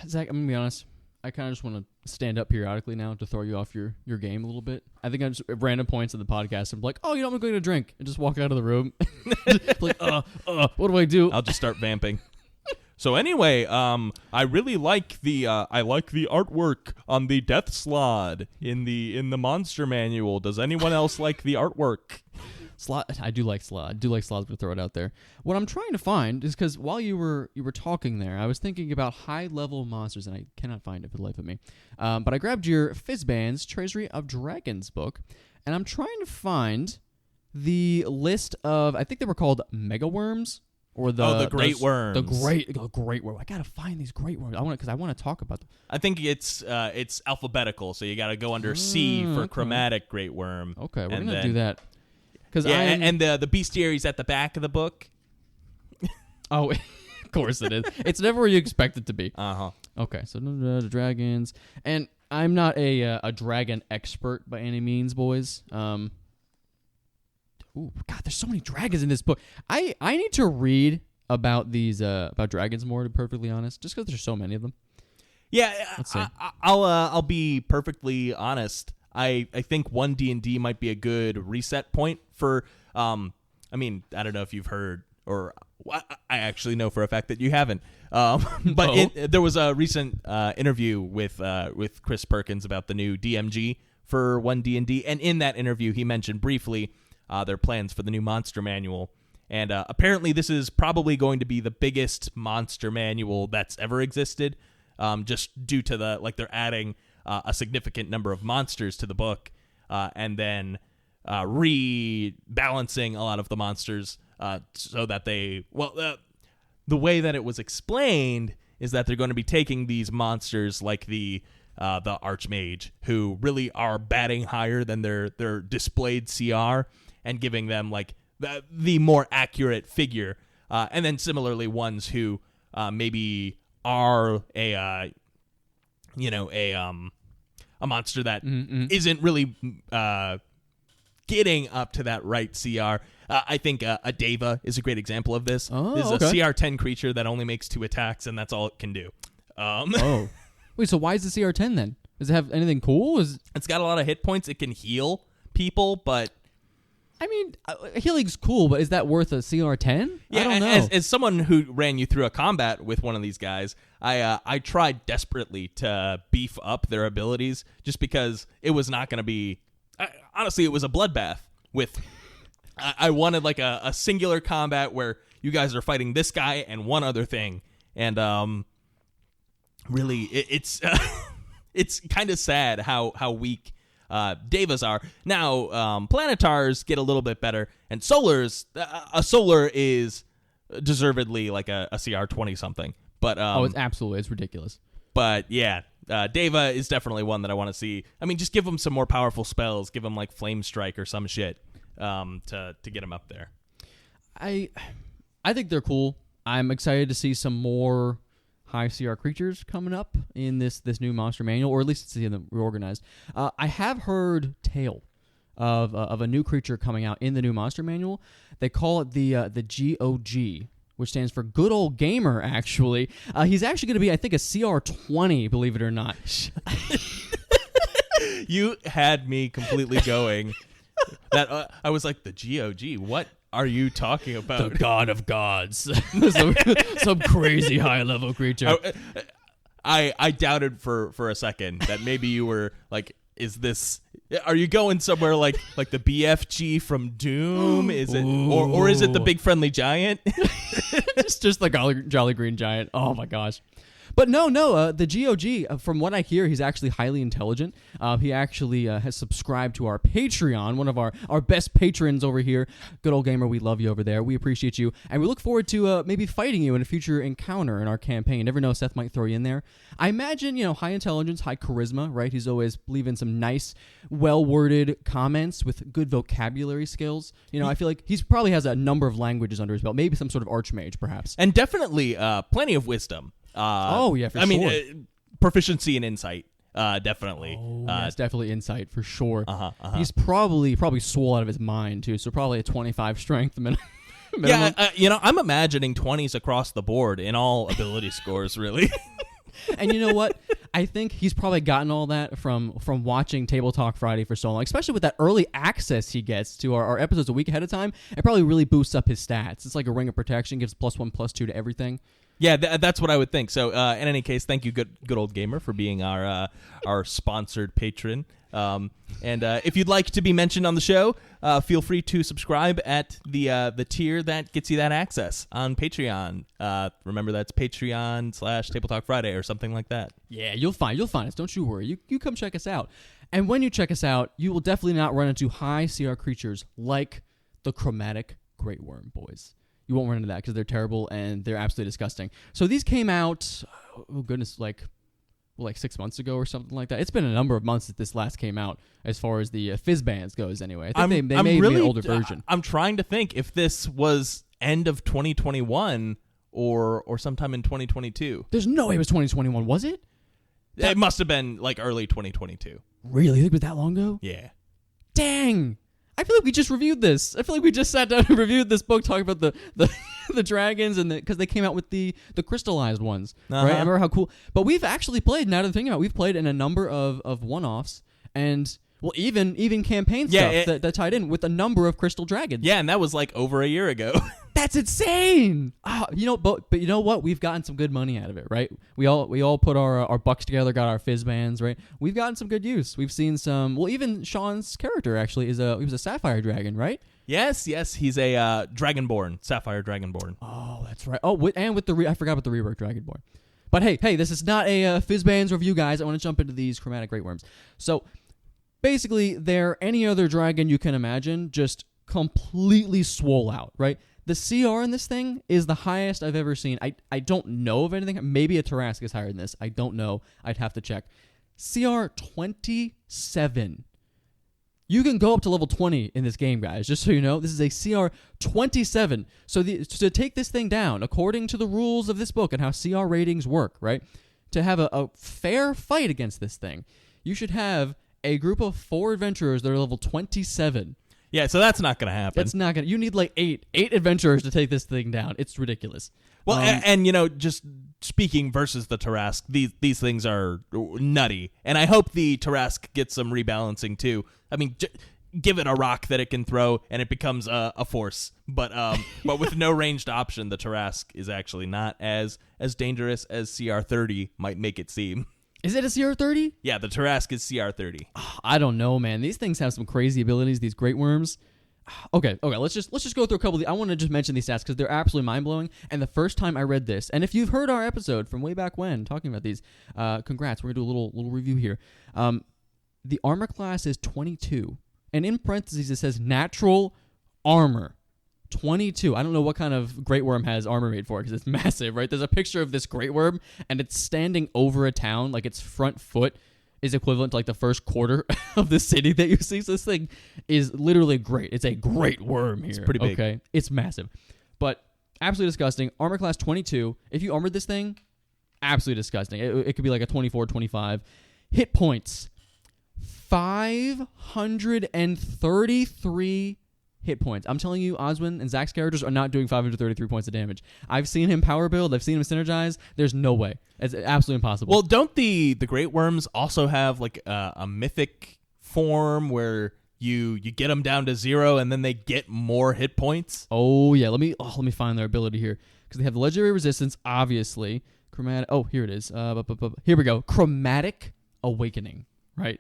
Zach, I'm gonna be honest. I kind of just want to stand up periodically now to throw you off your game a little bit. I think I'm just at random points in the podcast. I'm like, I'm going to drink and just walk out of the room. What do I do? I'll just start vamping. So anyway, I really like the artwork on the death slot in the monster manual. Does anyone else like the artwork? I do like Slod. I do like Slod, to throw it out there. What I'm trying to find is because while you were talking there, I was thinking about high-level monsters, and I cannot find it for the life of me. But I grabbed your Fizzband's Treasury of Dragons book, and I'm trying to find the list of, I think they were called Mega Worms, or the Great Worms. The Great Worm. I gotta find these Great Worms. I want to talk about them. I think it's alphabetical, so you got to go under C for Chromatic Great Worm. Okay, we're gonna do that. And the bestiary's at the back of the book. Oh, of course it is. It's never where you expect it to be. Uh-huh. Okay, so the dragons. And I'm not a dragon expert by any means, boys. God, there's so many dragons in this book. I need to read about these about dragons more, to be perfectly honest, just because there's so many of them. Yeah, I'll be perfectly honest. I think 1 D&D might be a good reset point for, I don't know if you've heard, or I actually know for a fact that you haven't. But there was a recent interview with Chris Perkins about the new DMG for 1 D&D, and in that interview he mentioned briefly their plans for the new monster manual. And apparently this is probably going to be the biggest monster manual that's ever existed, just due to they're adding a significant number of monsters to the book, and then rebalancing a lot of the monsters so that the way that it was explained is that they're going to be taking these monsters like the Archmage, who really are batting higher than their displayed CR, and giving them the more accurate figure, and then similarly ones who maybe are a monster that isn't really getting up to that right CR. I think a Deva is a great example of this. This is a CR 10 creature that only makes 2 attacks, and that's all it can do. Wait, so why is the CR 10 then? Does it have anything cool? It's got a lot of hit points. It can heal people, but I mean, healing's cool, but is that worth a CR 10? Yeah, I don't know. As someone who ran you through a combat with one of these guys, I tried desperately to beef up their abilities just because it was not going to be. Honestly, it was a bloodbath. I wanted a singular combat where you guys are fighting this guy and one other thing, and really, it's it's kind of sad how weak Devas are. Now, Planetars get a little bit better, and Solars, a Solar is deservedly a CR 20-something. But it's ridiculous. But yeah, Deva is definitely one that I want to see. I mean, just give him some more powerful spells. Give him Flame Strike or some shit to get him up there. I think they're cool. I'm excited to see some more high CR creatures coming up in this new monster manual, or at least see them reorganized. I have heard tale of a new creature coming out in the new monster manual. They call it the GOG, which stands for Good Old Gamer, actually. He's actually going to be, I think, a CR20, believe it or not. You had me completely going. That I was like, the GOG, what are you talking about? The god of gods. some crazy high-level creature. I doubted for a second that maybe you were like, are you going somewhere like the BFG from Doom? Is it or is it the big friendly giant? It's just the Jolly Green Giant. Oh my gosh. But no, the GOG, from what I hear, he's actually highly intelligent. He actually has subscribed to our Patreon, one of our best patrons over here. Good Old Gamer, we love you over there. We appreciate you. And we look forward to maybe fighting you in a future encounter in our campaign. You never know, Seth might throw you in there. I imagine, high intelligence, high charisma, right? He's always leaving some nice, well-worded comments with good vocabulary skills. I feel like he probably has a number of languages under his belt. Maybe some sort of archmage, perhaps. And definitely plenty of wisdom. For sure. I mean, proficiency and insight, definitely. Yes, definitely insight for sure. He's He's probably swole out of his mind too, so probably a 25 strength minimum. Yeah, I'm imagining 20s across the board in all ability scores, really. And you know what? I think he's probably gotten all that from watching TableTalk Friday for so long, especially with that early access he gets to our episodes a week ahead of time. It probably really boosts up his stats. It's like a ring of protection, gives +1, +2 to everything. Yeah, that's what I would think. So, in any case, thank you, good old gamer, for being our sponsored patron. And if you'd like to be mentioned on the show, feel free to subscribe at the tier that gets you that access on Patreon. Remember, that's Patreon/TableTalk Friday or something like that. Yeah, you'll find us. Don't you worry. You come check us out. And when you check us out, you will definitely not run into high CR creatures like the chromatic great worm, boys. You won't run into that because they're terrible and they're absolutely disgusting. So these came out, oh goodness, like 6 months ago or something like that. It's been a number of months that this last came out as far as the fizz bands goes anyway. I think they made an older version. I'm trying to think if this was end of 2021 or sometime in 2022. There's no way it was 2021, was it? It must have been like early 2022. Really? You think it was that long ago? Yeah. Dang. I feel like we just reviewed this. I feel like we just sat down and reviewed this book talking about the dragons and because they came out with the crystallized ones, right? I remember how cool. But we've actually played, now that I'm thinking about it, we've played in a number of one-offs and, well, even campaign stuff that tied in with a number of crystal dragons. Yeah, and that was like over a year ago. That's insane. But you know what? We've gotten some good money out of it, right? We all put our bucks together, got our fizz bands, right? We've gotten some good use. We've seen some. Well, even Sean's character actually he was a sapphire dragon, right? Yes, he's a dragonborn, sapphire dragonborn. Oh, that's right. Oh, and with I forgot about the rework dragonborn. But hey, this is not a fizz bands review, guys. I want to jump into these chromatic great worms. So basically, they're any other dragon you can imagine, just completely swole out, right? The CR in this thing is the highest I've ever seen. I don't know of anything. Maybe a Tarrasque is higher than this. I don't know. I'd have to check. CR 27. You can go up to level 20 in this game, guys. Just so you know, this is a CR 27. So to take this thing down, according to the rules of this book and how CR ratings work, right? To have a fair fight against this thing, you should have a group of 4 adventurers that are level 27. Yeah, so that's not going to happen. That's not going to... You need like 8 adventurers to take this thing down. It's ridiculous. Well, and just speaking versus the Tarrasque, these things are nutty. And I hope the Tarrasque gets some rebalancing too. I mean, give it a rock that it can throw and it becomes a force. But with no ranged option, the Tarrasque is actually not as dangerous as CR30 might make it seem. Is it a CR30? Yeah, the Tarrasque is CR30. I don't know, man. These things have some crazy abilities, these great worms. Okay, let's just go through a couple of I want to just mention these stats because they're absolutely mind-blowing. And the first time I read this, and if you've heard our episode from way back when talking about these, congrats. We're going to do a little review here. The armor class is 22. And in parentheses, it says natural armor. 22. I don't know what kind of great worm has armor made for because it's massive, right? There's a picture of this great worm, and it's standing over a town. Like, its front foot is equivalent to, like, the first quarter of the city that you see. So this thing is literally great. It's a great worm here. It's pretty big. Okay? It's massive. But absolutely disgusting. Armor class 22. If you armored this thing, absolutely disgusting. It could be like a 24, 25. Hit points, 533 hit points. I'm telling you, Oswin and Zach's characters are not doing 533 points of damage. I've seen him power build. I've seen him synergize. There's no way. It's absolutely impossible. Well, don't the Great Worms also have like a mythic form where you get them down to 0 and then they get more hit points? Oh yeah, let me find their ability here, because they have the legendary resistance, obviously. Chromatic. Oh, here it is. Here we go. Chromatic Awakening. Right.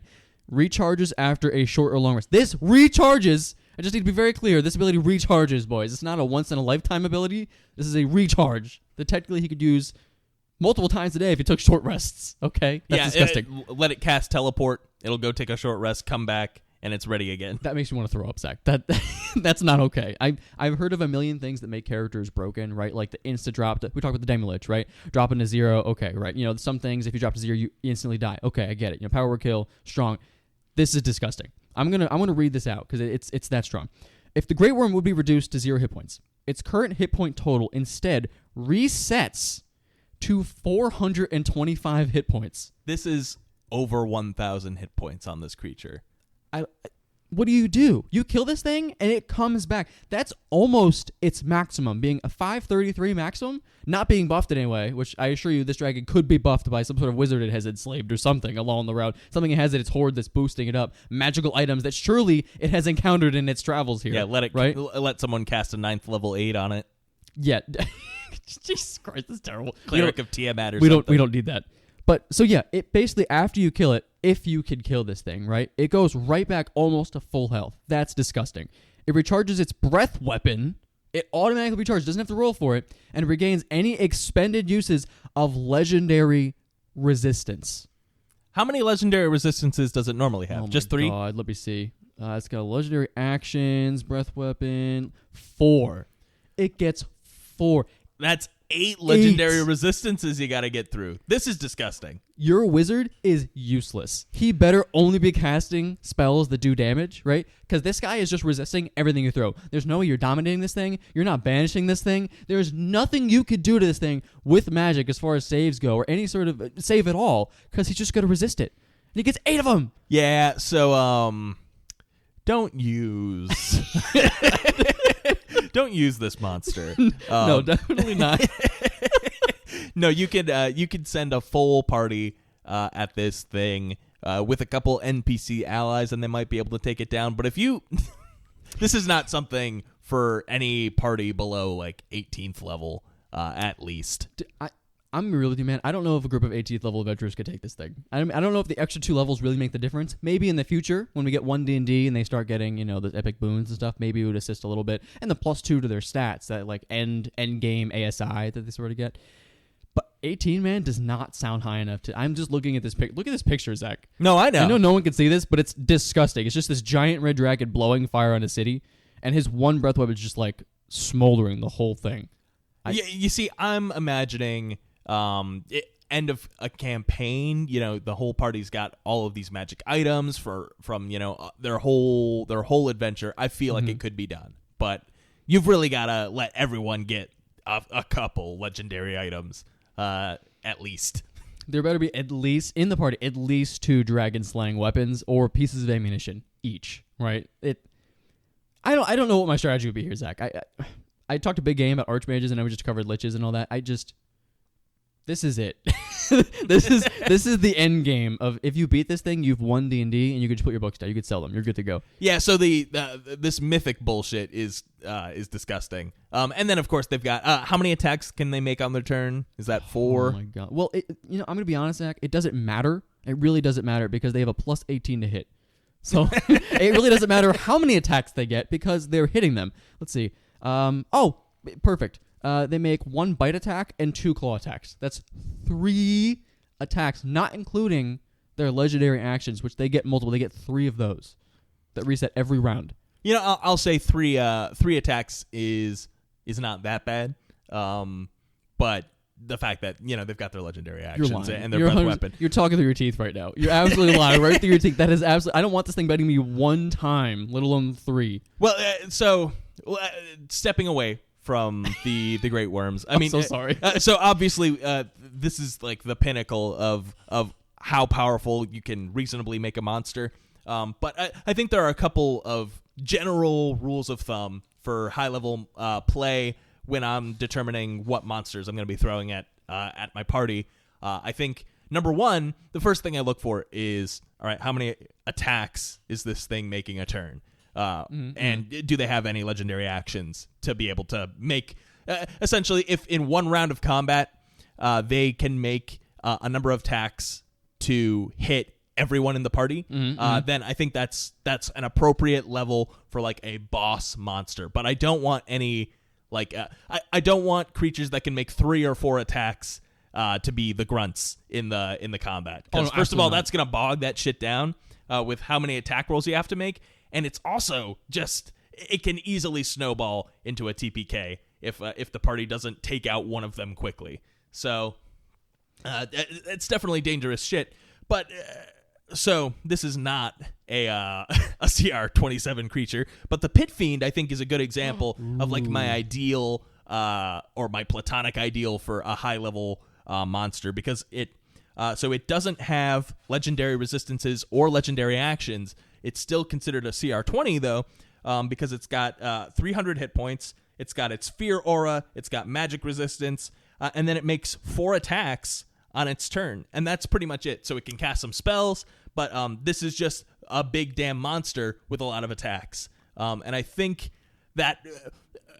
Recharges after a short or long rest. This recharges. I just need to be very clear. This ability recharges, boys. It's not a once-in-a-lifetime ability. This is a recharge that technically he could use multiple times a day if he took short rests. Okay? That's disgusting. Let it cast teleport. It'll go take a short rest, come back, and it's ready again. That makes me want to throw up, Zach. That's not okay. I've heard of a million things that make characters broken, right? Like the insta drop. We talked about the Demi-Lich, right? Dropping to 0, okay, right? You know, some things, if you drop to 0, you instantly die. Okay, I get it. You know, power word kill, strong. This is disgusting. I'm gonna read this out because it's that strong. If the Great Worm would be reduced to 0 hit points, its current hit point total instead resets to 425 hit points. This is over 1,000 hit points on this creature. What do? You kill this thing and it comes back. That's almost its maximum, being a 533 maximum, not being buffed in any way, which I assure you this dragon could be buffed by some sort of wizard it has enslaved or something along the route. Something it has at its horde that's boosting it up. Magical items that surely it has encountered in its travels here. Yeah, let someone cast a 9th level 8 on it. Yeah. Jesus Christ, this is terrible. Cleric of Tiamat or something. We don't need that. But, so yeah, it basically, after you kill it, if you can kill this thing, right, it goes right back almost to full health. That's disgusting. It recharges its breath weapon. It automatically recharges, doesn't have to roll for it, and regains any expended uses of legendary resistance. How many legendary resistances does it normally have? Just 3? God, let me see. It's got legendary actions, breath weapon, 4. It gets 4. That's 8 legendary resistances you got to get through. This is disgusting. Your wizard is useless. He better only be casting spells that do damage, right? Because this guy is just resisting everything you throw. There's no way you're dominating this thing. You're not banishing this thing. There's nothing you could do to this thing with magic as far as saves go, or any sort of save at all, because he's just going to resist it. And he gets 8 of them. Yeah, so don't use... Don't use this monster. No, definitely not. No, you could send a full party at this thing with a couple NPC allies, and they might be able to take it down. But if you, this is not something for any party below like 18th level at least. I'm real with you, man. I don't know if a group of 18th level adventurers could take this thing. I don't know if the extra 2 levels really make the difference. Maybe in the future, when we get 1 D&D and they start getting, you know, the epic boons and stuff, maybe it would assist a little bit. And the +2 to their stats, that like end game ASI that they sort of get. But 18, man, does not sound high enough to... I'm just looking at this picture. Look at this picture, Zach. No, I know. I know no one can see this, but it's disgusting. It's just this giant red dragon blowing fire on a city, and his one breath weapon is just like smoldering the whole thing. You see, I'm imagining... end of a campaign, you know, the whole party's got all of these magic items from you know, their whole adventure. I feel like it could be done, but you've really got to let everyone get a couple legendary items at least. There better be at least in the party at least 2 dragon slaying weapons or pieces of ammunition each, right? I don't know what my strategy would be here, Zach. I talked a big game about archmages and I just covered liches and all that. This is it. This is the end game of, if you beat this thing, you've won D&D, and you could just put your books down. You could sell them. You're good to go. Yeah. So this mythic bullshit is disgusting. And then of course they've got how many attacks can they make on their turn? Is that 4? Oh my god. Well, I'm gonna be honest, Zach. It doesn't matter. It really doesn't matter because they have a +18 to hit. So it really doesn't matter how many attacks they get because they're hitting them. Let's see. Perfect. They make 1 bite attack and 2 claw attacks. That's 3 attacks, not including their legendary actions, which they get multiple. They get 3 of those that reset every round. You know, I'll say 3 attacks is not that bad. But the fact that, you know, they've got their legendary actions and their breath weapon. You're talking through your teeth right now. You're absolutely lying right through your teeth. That is absolutely... I don't want this thing biting me 1 time, let alone 3. Well, stepping away from the Great Worms. I'm so sorry. So obviously, this is like the pinnacle of how powerful you can reasonably make a monster. But I think there are a couple of general rules of thumb for high-level play when I'm determining what monsters I'm going to be throwing at my party. I think, number one, the first thing I look for is, all right, how many attacks is this thing making a turn? And do they have any legendary actions to be able to make... essentially, if in one round of combat, they can make a number of attacks to hit everyone in the party, then I think that's an appropriate level for like a boss monster. But I don't want any I don't want creatures that can make 3 or 4 attacks to be the grunts in the combat. Because first of all, that's gonna bog that shit down with how many attack rolls you have to make, and it's also just it can easily snowball into a TPK if the party doesn't take out one of them quickly. So it's definitely dangerous shit. But so this is not a CR27 creature, but the Pit Fiend I think is a good example of like my ideal or my platonic ideal for a high level monster, because it doesn't have legendary resistances or legendary actions. It's still considered a CR20 though, because it's got 300 hit points. It's got its Fear Aura. It's got magic resistance, and then it makes 4 attacks on its turn, and that's pretty much it. So it can cast some spells, but this is just a big damn monster with a lot of attacks. And I think that,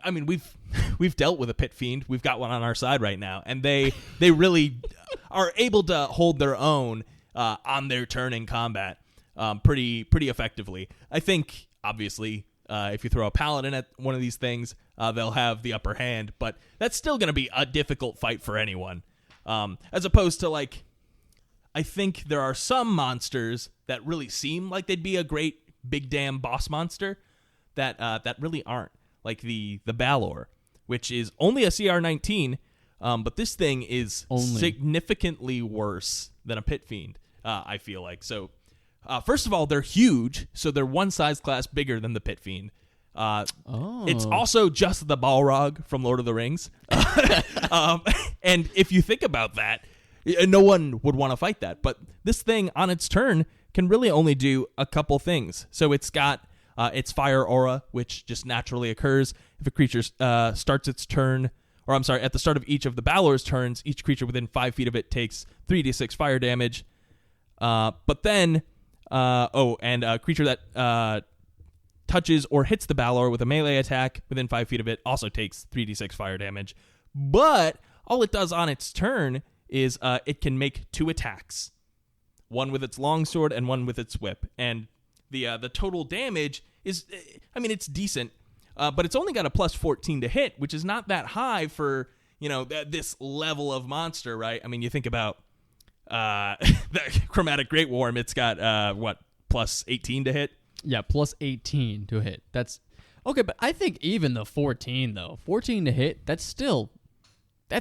I mean, we've dealt with a Pit Fiend. We've got one on our side right now, and they really are able to hold their own on their turn in combat pretty effectively. I think, obviously, if you throw a Paladin at one of these things, they'll have the upper hand, but that's still going to be a difficult fight for anyone. As opposed to, like, I think there are some monsters that really seem like they'd be a great big damn boss monster that really aren't. Like the Balor, which is only a CR19, but this thing is significantly worse than a Pit Fiend, I feel like. So, first of all, they're huge, so they're one size class bigger than the Pit Fiend. It's also just the Balrog from Lord of the Rings. And if you think about that, no one would want to fight that. But this thing on its turn can really only do a couple things. So it's got its Fire Aura, which just naturally occurs if a creature starts its turn, or I'm sorry, at the start of each of the Balor's turns, each creature within 5 feet of it takes 3d6 fire damage. But then, and a creature that touches or hits the Balor with a melee attack within 5 feet of it also takes 3d6 fire damage. But all it does on its turn is it can make 2 attacks, one with its longsword and one with its whip. And the total damage is, I mean, it's decent, but it's only got a plus 14 to hit, which is not that high for, this level of monster, right? I mean, you think about the Chromatic Great Worm, it's got, plus 18 to hit? Yeah, plus 18 to hit. That's okay, but I think even the 14 though, 14 to hit, that's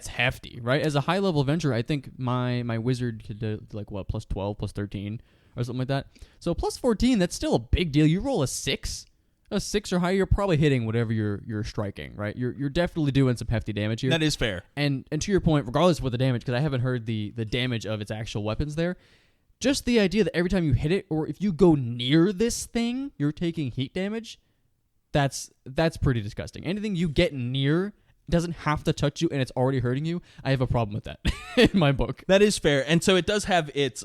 hefty, right? As a high level adventurer, I think my wizard could do plus 12, plus 13, or something like that. So plus 14, that's still a big deal. You roll a 6 or higher, you're probably hitting whatever you're striking, right? You're definitely doing some hefty damage here. That is fair. And to your point, regardless of what the damage, because I haven't heard the damage of its actual weapons there. Just the idea that every time you hit it, or if you go near this thing, you're taking heat damage, that's pretty disgusting. Anything you get near doesn't have to touch you and it's already hurting you. I have a problem with that in my book. That is fair. And so it does have its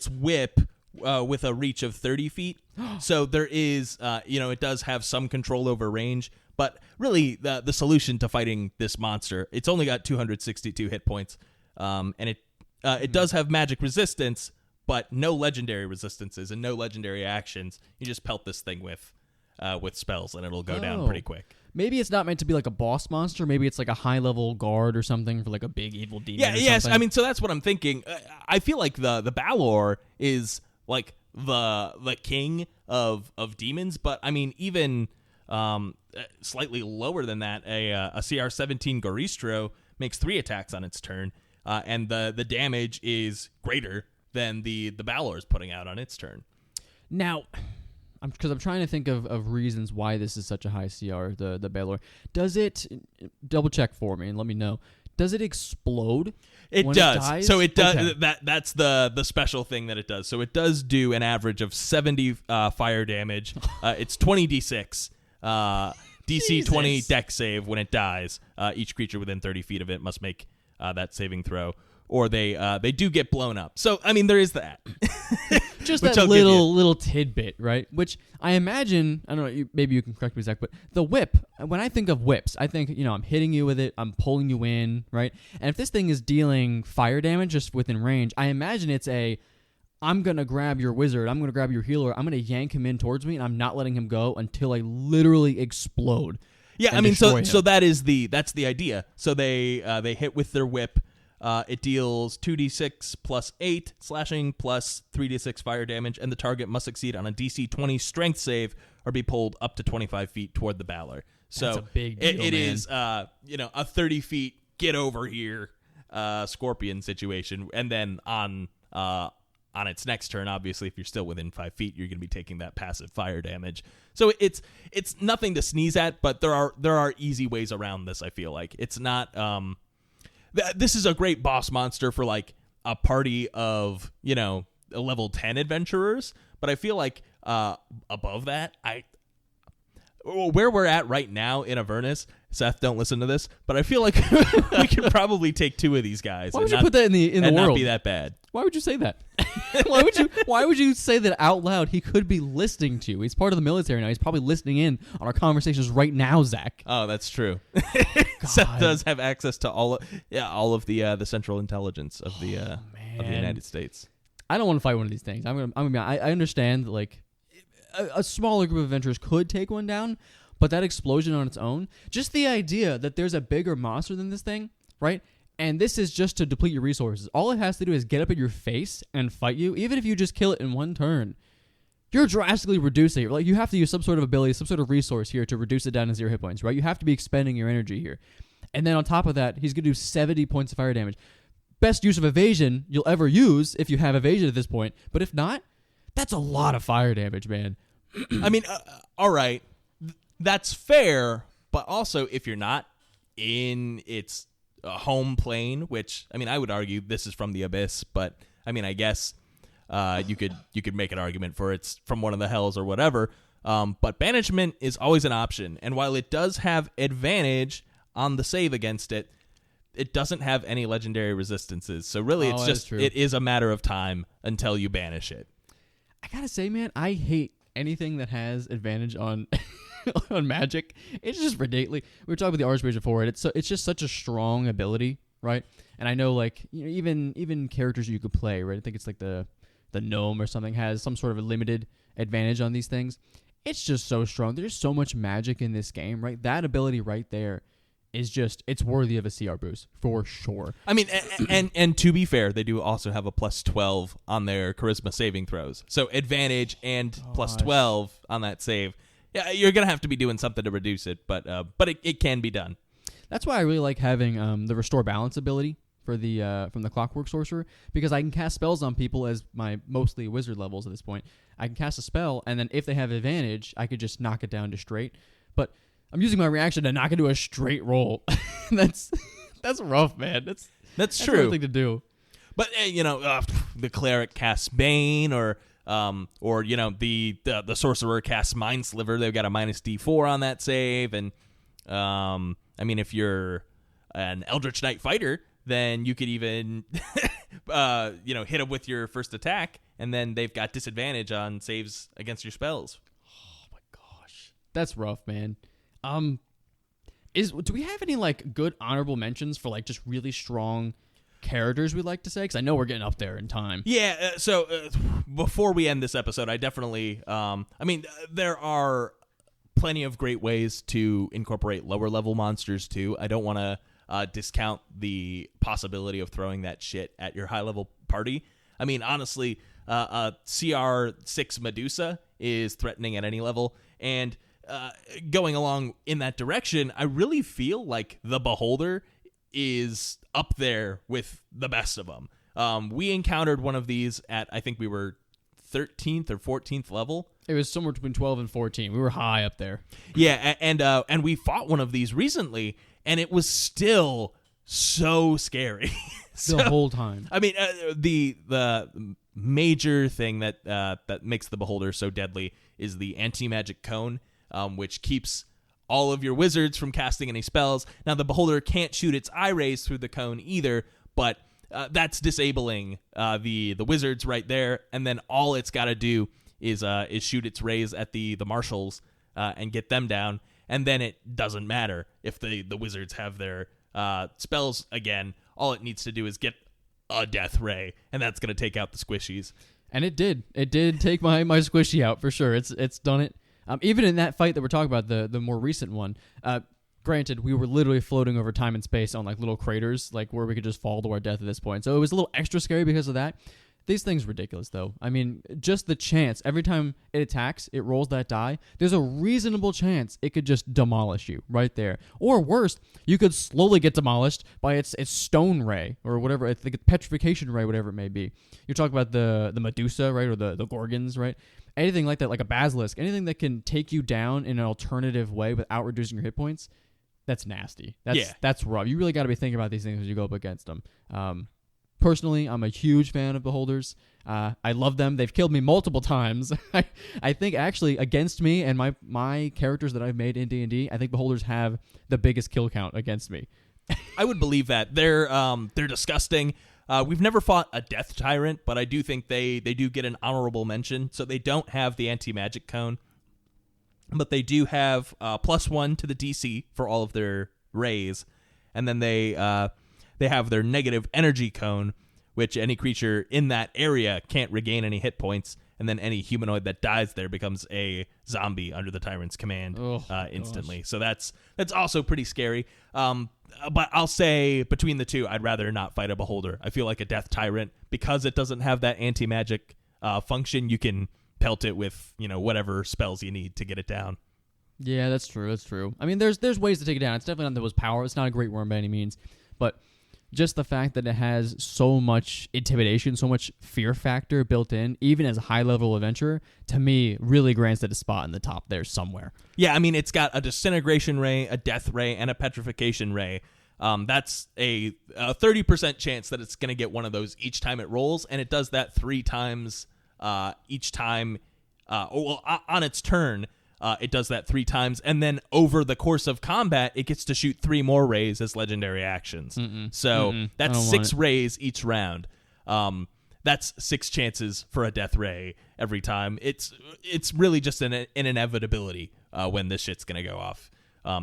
whip with a reach of 30 feet. So there is, it does have some control over range. But really, the solution to fighting this monster, it's only got 262 hit points. And it does have magic resistance, but no legendary resistances and no legendary actions. You just pelt this thing with spells, and it'll go down pretty quick. Maybe it's not meant to be like a boss monster. Maybe it's like a high-level guard or something for like a big evil demon. Yeah, yes. I mean, so that's what I'm thinking. I feel like the Balor is like the king of demons, but I mean, even slightly lower than that, a CR17 Goristro makes 3 attacks on its turn, and the damage is greater than the Balor is putting out on its turn. Now, because I'm trying to think of reasons why this is such a high CR, the Balor. Does it, double check for me and let me know, does it explode? It when does. It dies? So it does. Okay. That's the special thing that it does. So it does do an average of 70 fire damage. It's 20d6. DC 20 dex save when it dies. Each creature within 30 feet of it must make that saving throw, or they do get blown up. So I mean, there is that. Just that little tidbit, right? Which I imagine, I don't know, maybe you can correct me, Zach, but the whip, when I think of whips, I think, I'm hitting you with it, I'm pulling you in, right? And if this thing is dealing fire damage just within range, I imagine it's I'm going to grab your wizard, I'm going to grab your healer, I'm going to yank him in towards me, and I'm not letting him go until I literally explode. Yeah, I mean, so that's the idea. So they hit with their whip. It deals 2d6 plus 8 slashing plus 3d6 fire damage, and the target must succeed on a DC 20 strength save or be pulled up to 25 feet toward the Valor. So that's a big deal, it man. is a 30 feet get over here scorpion situation, and then on its next turn, obviously, if you're still within 5 feet, you're going to be taking that passive fire damage. So it's nothing to sneeze at, but there are easy ways around this. I feel like it's not. This is a great boss monster for like a party of level 10 adventurers, but I feel like above that, where we're at right now in Avernus, Seth, don't listen to this, but I feel like we could probably take 2 of these guys. Why would you put that in the world? Not be that bad. Why would you say that? Why would you say that out loud? He could be listening to you. He's part of the military now. He's probably listening in on our conversations right now, Zach. Oh, that's true. Seth does have access to all of the central intelligence of the of the United States. I don't want to fight one of these things. I understand like a smaller group of adventurers could take one down, but that explosion on its own, just the idea that there's a bigger monster than this thing, right? And this is just to deplete your resources. All it has to do is get up in your face and fight you. Even if you just kill it in one turn, you're drastically reducing it. Like, you have to use some sort of ability, some sort of resource here to reduce it down to 0 hit points, right? You have to be expending your energy here. And then on top of that, he's going to do 70 points of fire damage. Best use of evasion you'll ever use if you have evasion at this point. But if not, that's a lot of fire damage, man. I mean, all right. That's fair, but also if you're not in its home plane, which I mean, I would argue this is from the Abyss, but I mean, I guess you could make an argument for it's from one of the hells or whatever. But banishment is always an option, and while it does have advantage on the save against it, it doesn't have any legendary resistances. So really, it's just it is a matter of time until you banish it. I gotta say, man, I hate anything that has advantage on on magic. It's just ridiculous. We were talking about the Archmage before, and it's just such a strong ability, right? And I know, like, even characters you could play, right? I think it's like the gnome or something has some sort of a limited advantage on these things. It's just so strong. There's so much magic in this game, right? That ability right there is just, it's worthy of a CR boost for sure. I mean, and to be fair, they do also have a plus 12 on their charisma saving throws. So advantage and plus 12 on that save. Yeah, you're gonna have to be doing something to reduce it, but it can be done. That's why I really like having the restore balance ability for the from the Clockwork Sorcerer, because I can cast spells on people as my mostly wizard levels at this point. I can cast a spell, and then if they have advantage, I could just knock it down to straight. But I'm using my reaction to knock it to a straight roll. That's rough, man. That's true. A hard thing to do. But the cleric casts Bane, or the sorcerer casts Mind Sliver. They've got a minus D4 on that save, and I mean, if you're an Eldritch Knight fighter, then you could even hit them with your first attack, and then they've got disadvantage on saves against your spells. Oh my gosh, that's rough, man. Do we have any like good honorable mentions for like just really strong characters we'd like to say? Because I know we're getting up there in time. Yeah. So before we end this episode, I definitely, there are plenty of great ways to incorporate lower level monsters too. I don't want to discount the possibility of throwing that shit at your high level party. I mean, honestly, CR6 Medusa is threatening at any level, and going along in that direction, I really feel like the Beholder is up there with the best of them. We encountered one of these at, I think we were 13th or 14th level. It was somewhere between 12 and 14. We were high up there. Yeah, and we fought one of these recently, and it was still so scary. The whole time. I mean, the major thing that makes the Beholder so deadly is the anti-magic cone, which keeps all of your wizards from casting any spells. Now, the Beholder can't shoot its eye rays through the cone either, but that's disabling the wizards right there. And then all it's got to do is shoot its rays at the marshals and get them down. And then it doesn't matter if the wizards have their spells again. All it needs to do is get a death ray, and that's going to take out the squishies. And it did. It did take my squishy out for sure. It's done it. Even in that fight that we're talking about, the more recent one, granted, we were literally floating over time and space on like little craters, like where we could just fall to our death at this point. So it was a little extra scary because of that. These things are ridiculous, though. I mean, just the chance. Every time it attacks, it rolls that die. There's a reasonable chance it could just demolish you right there. Or worse, you could slowly get demolished by its stone ray or whatever, I think petrification ray, whatever it may be. You're talking about the Medusa, right, or the Gorgons, right? Anything like that, like a basilisk, anything that can take you down in an alternative way without reducing your hit points, that's nasty. That's rough. You really got to be thinking about these things as you go up against them. Personally, I'm a huge fan of Beholders. I love them. They've killed me multiple times. I think actually against me and my characters that I've made in D&D, I think Beholders have the biggest kill count against me. I would believe that. They're disgusting. We've never fought a Death Tyrant, but I do think they do get an honorable mention. So they don't have the anti-magic cone, but they do have +1 to the DC for all of their rays, and then they have their negative energy cone, which any creature in that area can't regain any hit points, and then any humanoid that dies there becomes a zombie under the Tyrant's command instantly. Gosh. So that's also pretty scary. But I'll say between the two, I'd rather not fight a Beholder. I feel like a Death Tyrant, because it doesn't have that anti-magic function, you can pelt it with whatever spells you need to get it down. Yeah, that's true. That's true. I mean, there's ways to take it down. It's definitely not that it was power. It's not a great worm by any means, but just the fact that it has so much intimidation, so much fear factor built in, even as a high-level adventurer, to me, really grants it a spot in the top there somewhere. Yeah, I mean, it's got a disintegration ray, a death ray, and a petrification ray. That's a 30% chance that it's going to get one of those each time it rolls, and it does that 3 times each time. On its turn, it does that 3 times, and then over the course of combat, it gets to shoot 3 more rays as legendary actions. That's 6 rays each round. That's 6 chances for a death ray every time. It's really just an inevitability when this shit's gonna go off.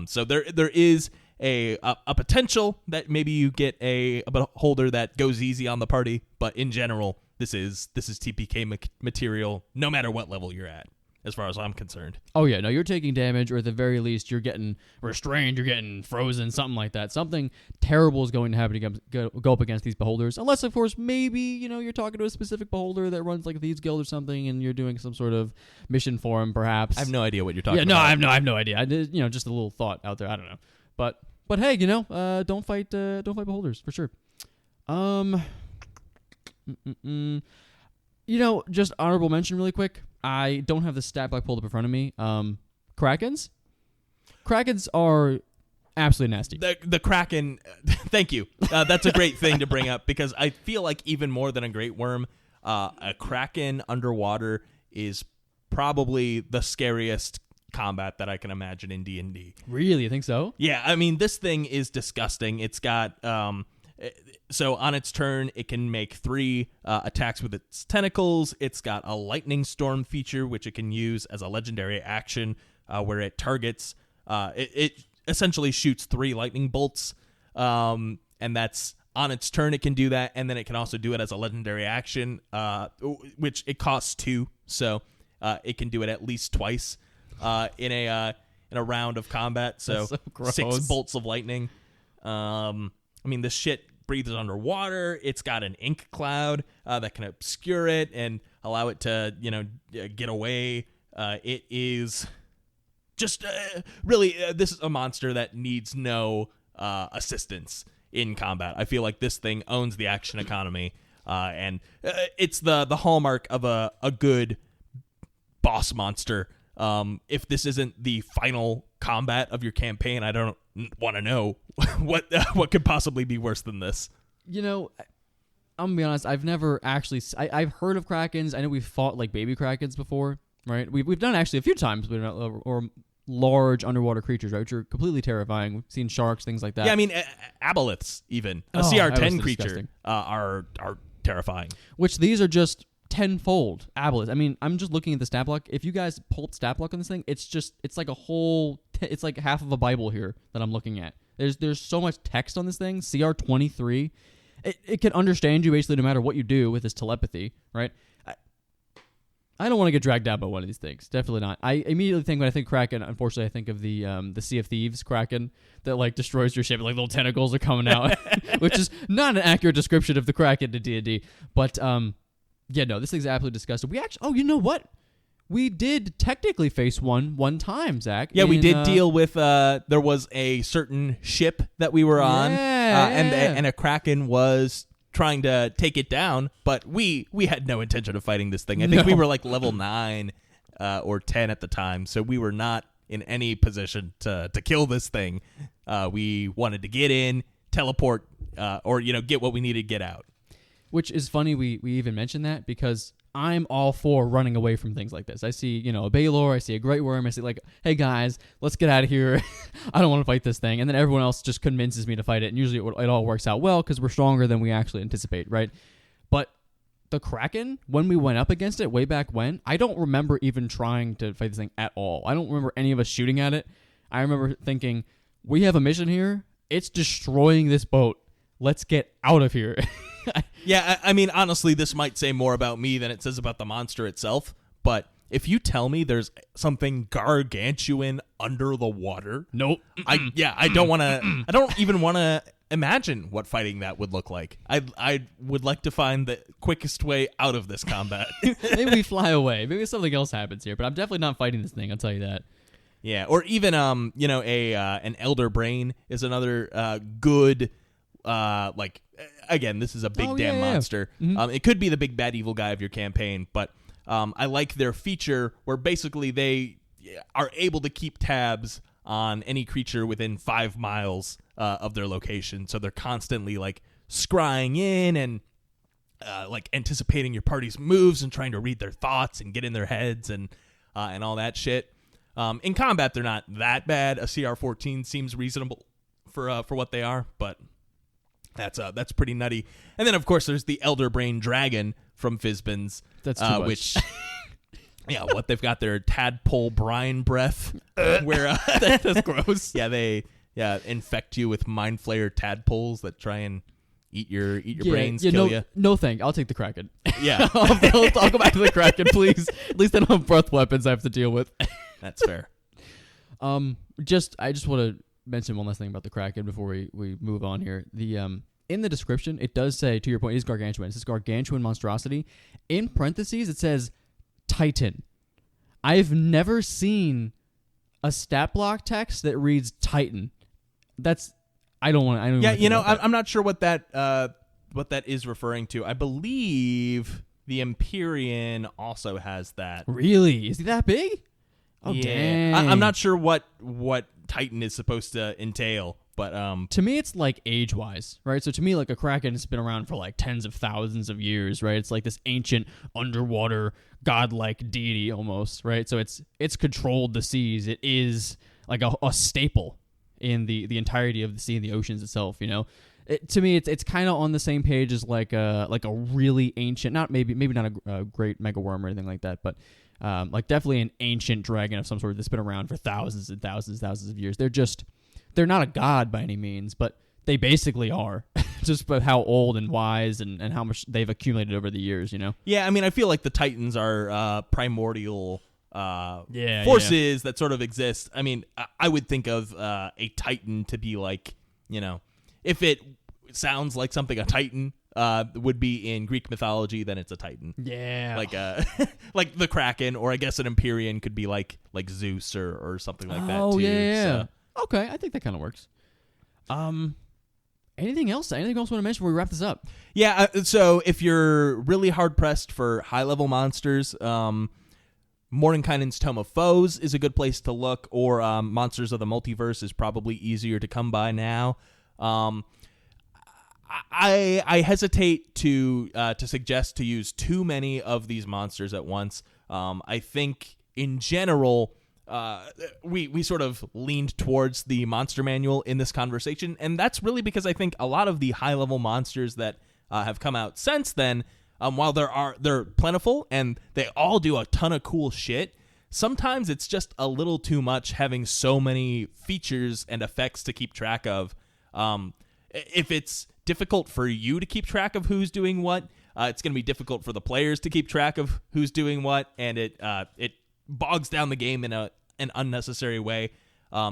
So there is a potential that maybe you get a Beholder that goes easy on the party, but in general, this is TPK material no matter what level you're at, as far as I'm concerned. Oh, yeah. No, you're taking damage, or at the very least, you're getting restrained, you're getting frozen, something like that. Something terrible is going to happen to go up against these Beholders. Unless, of course, maybe, you're talking to a specific Beholder that runs like a Thieves Guild or something, and you're doing some sort of mission for him, perhaps. I have no idea what you're talking about. Yeah, no, I have no idea. I did, just a little thought out there. I don't know. But hey, don't fight Beholders, for sure. Just honorable mention really quick. I don't have the stat block pulled up in front of me. Krakens are absolutely nasty. The Kraken, thank you. That's a great thing to bring up, because I feel like even more than a great worm, a Kraken underwater is probably the scariest combat that I can imagine in D&D. Really? You think so? Yeah, I mean, this thing is disgusting. It's got so on its turn, it can make 3 attacks with its tentacles. It's got a lightning storm feature, which it can use as a legendary action, where it targets. It essentially shoots 3 lightning bolts, and that's on its turn. It can do that, and then it can also do it as a legendary action, which it costs 2, so it can do it at least twice in a round of combat. So 6 bolts of lightning. I mean, this shit breathes underwater. It's got an ink cloud that can obscure it and allow it to, get away. It is just really, this is a monster that needs no assistance in combat. I feel like this thing owns the action economy, and it's the hallmark of a good boss monster. If this isn't the final combat of your campaign, I don't want to know what could possibly be worse than this. You know, I'm gonna be honest. I've never actually. I've heard of krakens. I know we've fought like baby krakens before, right? We've done actually a few times, or large underwater creatures, right? Which are completely terrifying. We've seen sharks, things like that. Yeah, I mean, aboliths even a Oh, CR10 aboliths are creature disgusting. Are terrifying. Which these are just tenfold aboliths. I mean, I'm just looking at the stat block. If you guys pulled stat block on this thing, it's like a whole. It's like half of a Bible here that I'm looking at. There's so much text on this thing. CR23. It can understand you basically no matter what you do with this telepathy, right? I don't want to get dragged down by one of these things. Definitely not. I immediately think when I think Kraken, unfortunately, I think of the Sea of Thieves Kraken that like destroys your ship. Like little tentacles are coming out, which is not an accurate description of the Kraken to D&D. But yeah, no, this thing's absolutely disgusting. We actually, oh, you know what? We did technically face one time, Zach. Yeah, we did deal with. There was a certain ship that we were on, and a Kraken was trying to take it down, but we had no intention of fighting this thing. I think we were like level 9 or 10 at the time, so we were not in any position to kill this thing. We wanted to get in, teleport, or get what we needed to get out. Which is funny we even mentioned that because I'm all for running away from things like this. I see, a Baylor, I see a Great Worm, I see like, hey guys, let's get out of here. I don't want to fight this thing. And then everyone else just convinces me to fight it. And usually it all works out well because we're stronger than we actually anticipate, right? But the Kraken, when we went up against it way back when, I don't remember even trying to fight this thing at all. I don't remember any of us shooting at it. I remember thinking, we have a mission here. It's destroying this boat. Let's get out of here. Yeah, I mean, honestly, this might say more about me than it says about the monster itself, but if you tell me there's something gargantuan under the water, nope. I don't even want to imagine what fighting that would look like. I would like to find the quickest way out of this combat. Maybe we fly away. Maybe something else happens here, but I'm definitely not fighting this thing, I'll tell you that. Yeah, or even an elder brain is another good again, this is a big monster. Mm-hmm. It could be the big bad evil guy of your campaign, but I like their feature where basically they are able to keep tabs on any creature within 5 miles of their location. So they're constantly like scrying in and like anticipating your party's moves and trying to read their thoughts and get in their heads and all that shit. In combat, they're not that bad. A CR14 seems reasonable for what they are, but that's pretty nutty. And then, of course, there's the Elder Brain Dragon from Fizbin's. That's too much. Which, yeah, what they've got their tadpole brine breath, where that's gross. Yeah, they infect you with mind flayer tadpoles that try and eat your brains, kill you. No, thank. I'll take the Kraken. Yeah, I'll go back to the Kraken, please. At least I don't have breath weapons I have to deal with. That's fair. I just want to mention one last thing about the Kraken before we move on here. The in the description, it does say, to your point, it is gargantuan. It says gargantuan monstrosity. In parentheses, it says Titan. I've never seen a stat block text that reads Titan. I don't want to. Yeah, I'm not sure what that is referring to. I believe the Empyrean also has that. Really? Is he that big? Oh, yeah. dang. I'm not sure what Titan is supposed to entail, but to me it's like age-wise, right? So to me, like a Kraken has been around for like tens of thousands of years, right? It's like this ancient underwater godlike deity almost, right? So it's controlled the seas. It is like a staple in the entirety of the sea and the oceans itself, to me, it's kind of on the same page as like a really ancient, maybe not a great mega worm or anything like that, but like definitely an ancient dragon of some sort that's been around for thousands and thousands of years. They're not a god by any means, but they basically are, just by how old and wise and how much they've accumulated over the years, Yeah, I mean, I feel like the Titans are primordial forces that sort of exist. I mean, I would think of a Titan to be like, if it sounds like something a Titan would be in Greek mythology, then it's a Titan. Yeah. Like like the Kraken, or I guess an Empyrean could be like Zeus or something like that too. Oh, yeah. So. Okay, I think that kind of works. Anything else? Anything else you want to mention before we wrap this up? Yeah, so if you're really hard pressed for high level monsters, Mordenkainen's Tome of Foes is a good place to look, or Monsters of the Multiverse is probably easier to come by now. I hesitate to suggest to use too many of these monsters at once. I think in general, we sort of leaned towards the monster manual in this conversation, and that's really because I think a lot of the high-level monsters that have come out since then, while they're plentiful and they all do a ton of cool shit, sometimes it's just a little too much having so many features and effects to keep track of. If it's difficult for you to keep track of who's doing what, it's going to be difficult for the players to keep track of who's doing what, and it bogs down the game in an unnecessary way.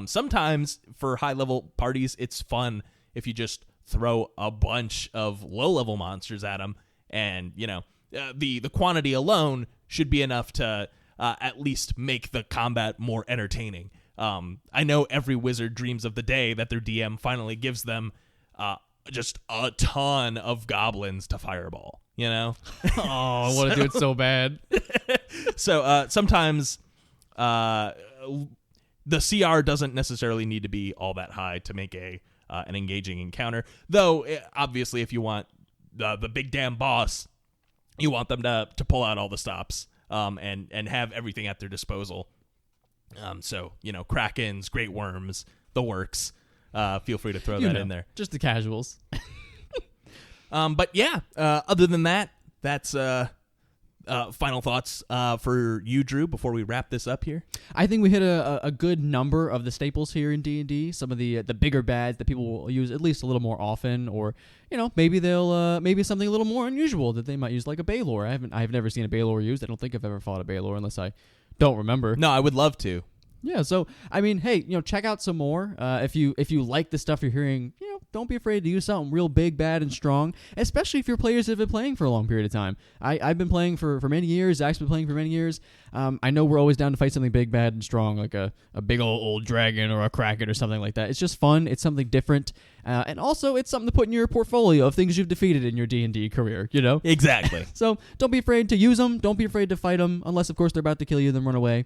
Sometimes for high-level parties, it's fun if you just throw a bunch of low-level monsters at them, and the quantity alone should be enough to at least make the combat more entertaining. I know every wizard dreams of the day that their DM finally gives them just a ton of goblins to fireball. Oh, I want to do it so bad. So sometimes the CR doesn't necessarily need to be all that high to make an engaging encounter. Though, obviously, if you want the big damn boss, you want them to pull out all the stops and have everything at their disposal. So, Krakens, Great Worms, the works. Feel free to throw that in there. Just the casuals. But yeah, other than that, that's final thoughts for you, Drew, before we wrap this up here. I think we hit a good number of the staples here in D&D. Some of the bigger bads that people will use at least a little more often, or maybe they'll maybe something a little more unusual that they might use, like a Baylor. I've never seen a Baylor used. I don't think I've ever fought a Baylor unless I don't remember. No, I would love to. Yeah, so I mean, hey, check out some more. If you like the stuff you're hearing, don't be afraid to use something real big, bad, and strong. Especially if your players have been playing for a long period of time. I've been playing for many years. Zach's been playing for many years. I know we're always down to fight something big, bad, and strong, like a big old dragon or a kraken or something like that. It's just fun. It's something different, and also it's something to put in your portfolio of things you've defeated in your D&D career. Exactly. So don't be afraid to use them. Don't be afraid to fight them, unless of course they're about to kill you. Then run away.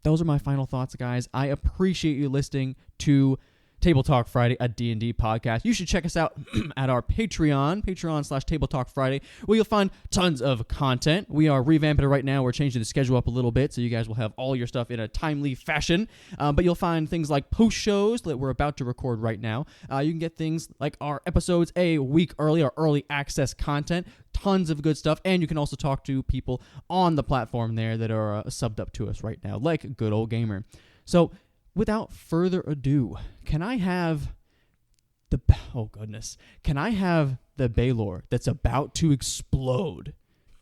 Those are my final thoughts, guys. I appreciate you listening to TableTalk Friday, a D&D podcast. You should check us out at our Patreon.com/TableTalk Friday, where you'll find tons of content. We are revamping it right now. We're changing the schedule up a little bit, so you guys will have all your stuff in a timely fashion. But you'll find things like post shows that we're about to record right now. You can get things like our episodes a week early, our early access content. Tons of good stuff, and you can also talk to people on the platform there that are subbed up to us right now, like Good Old Gamer. So, without further ado, can I have the Baylor that's about to explode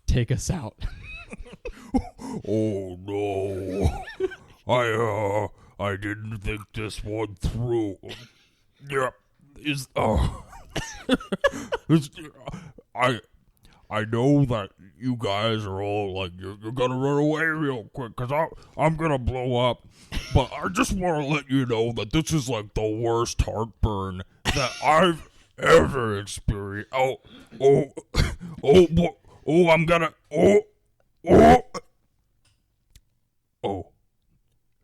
take us out? Oh no, I didn't think this one through. Yeah, I know that you guys are all like, you're gonna run away real quick, because I'm gonna blow up. But I just want to let you know that this is like the worst heartburn that I've ever experienced. I'm gonna,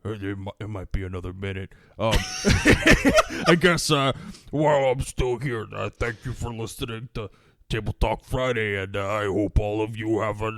it might be another minute. I guess while I'm still here, thank you for listening to Table Talk Friday, and I hope all of you have a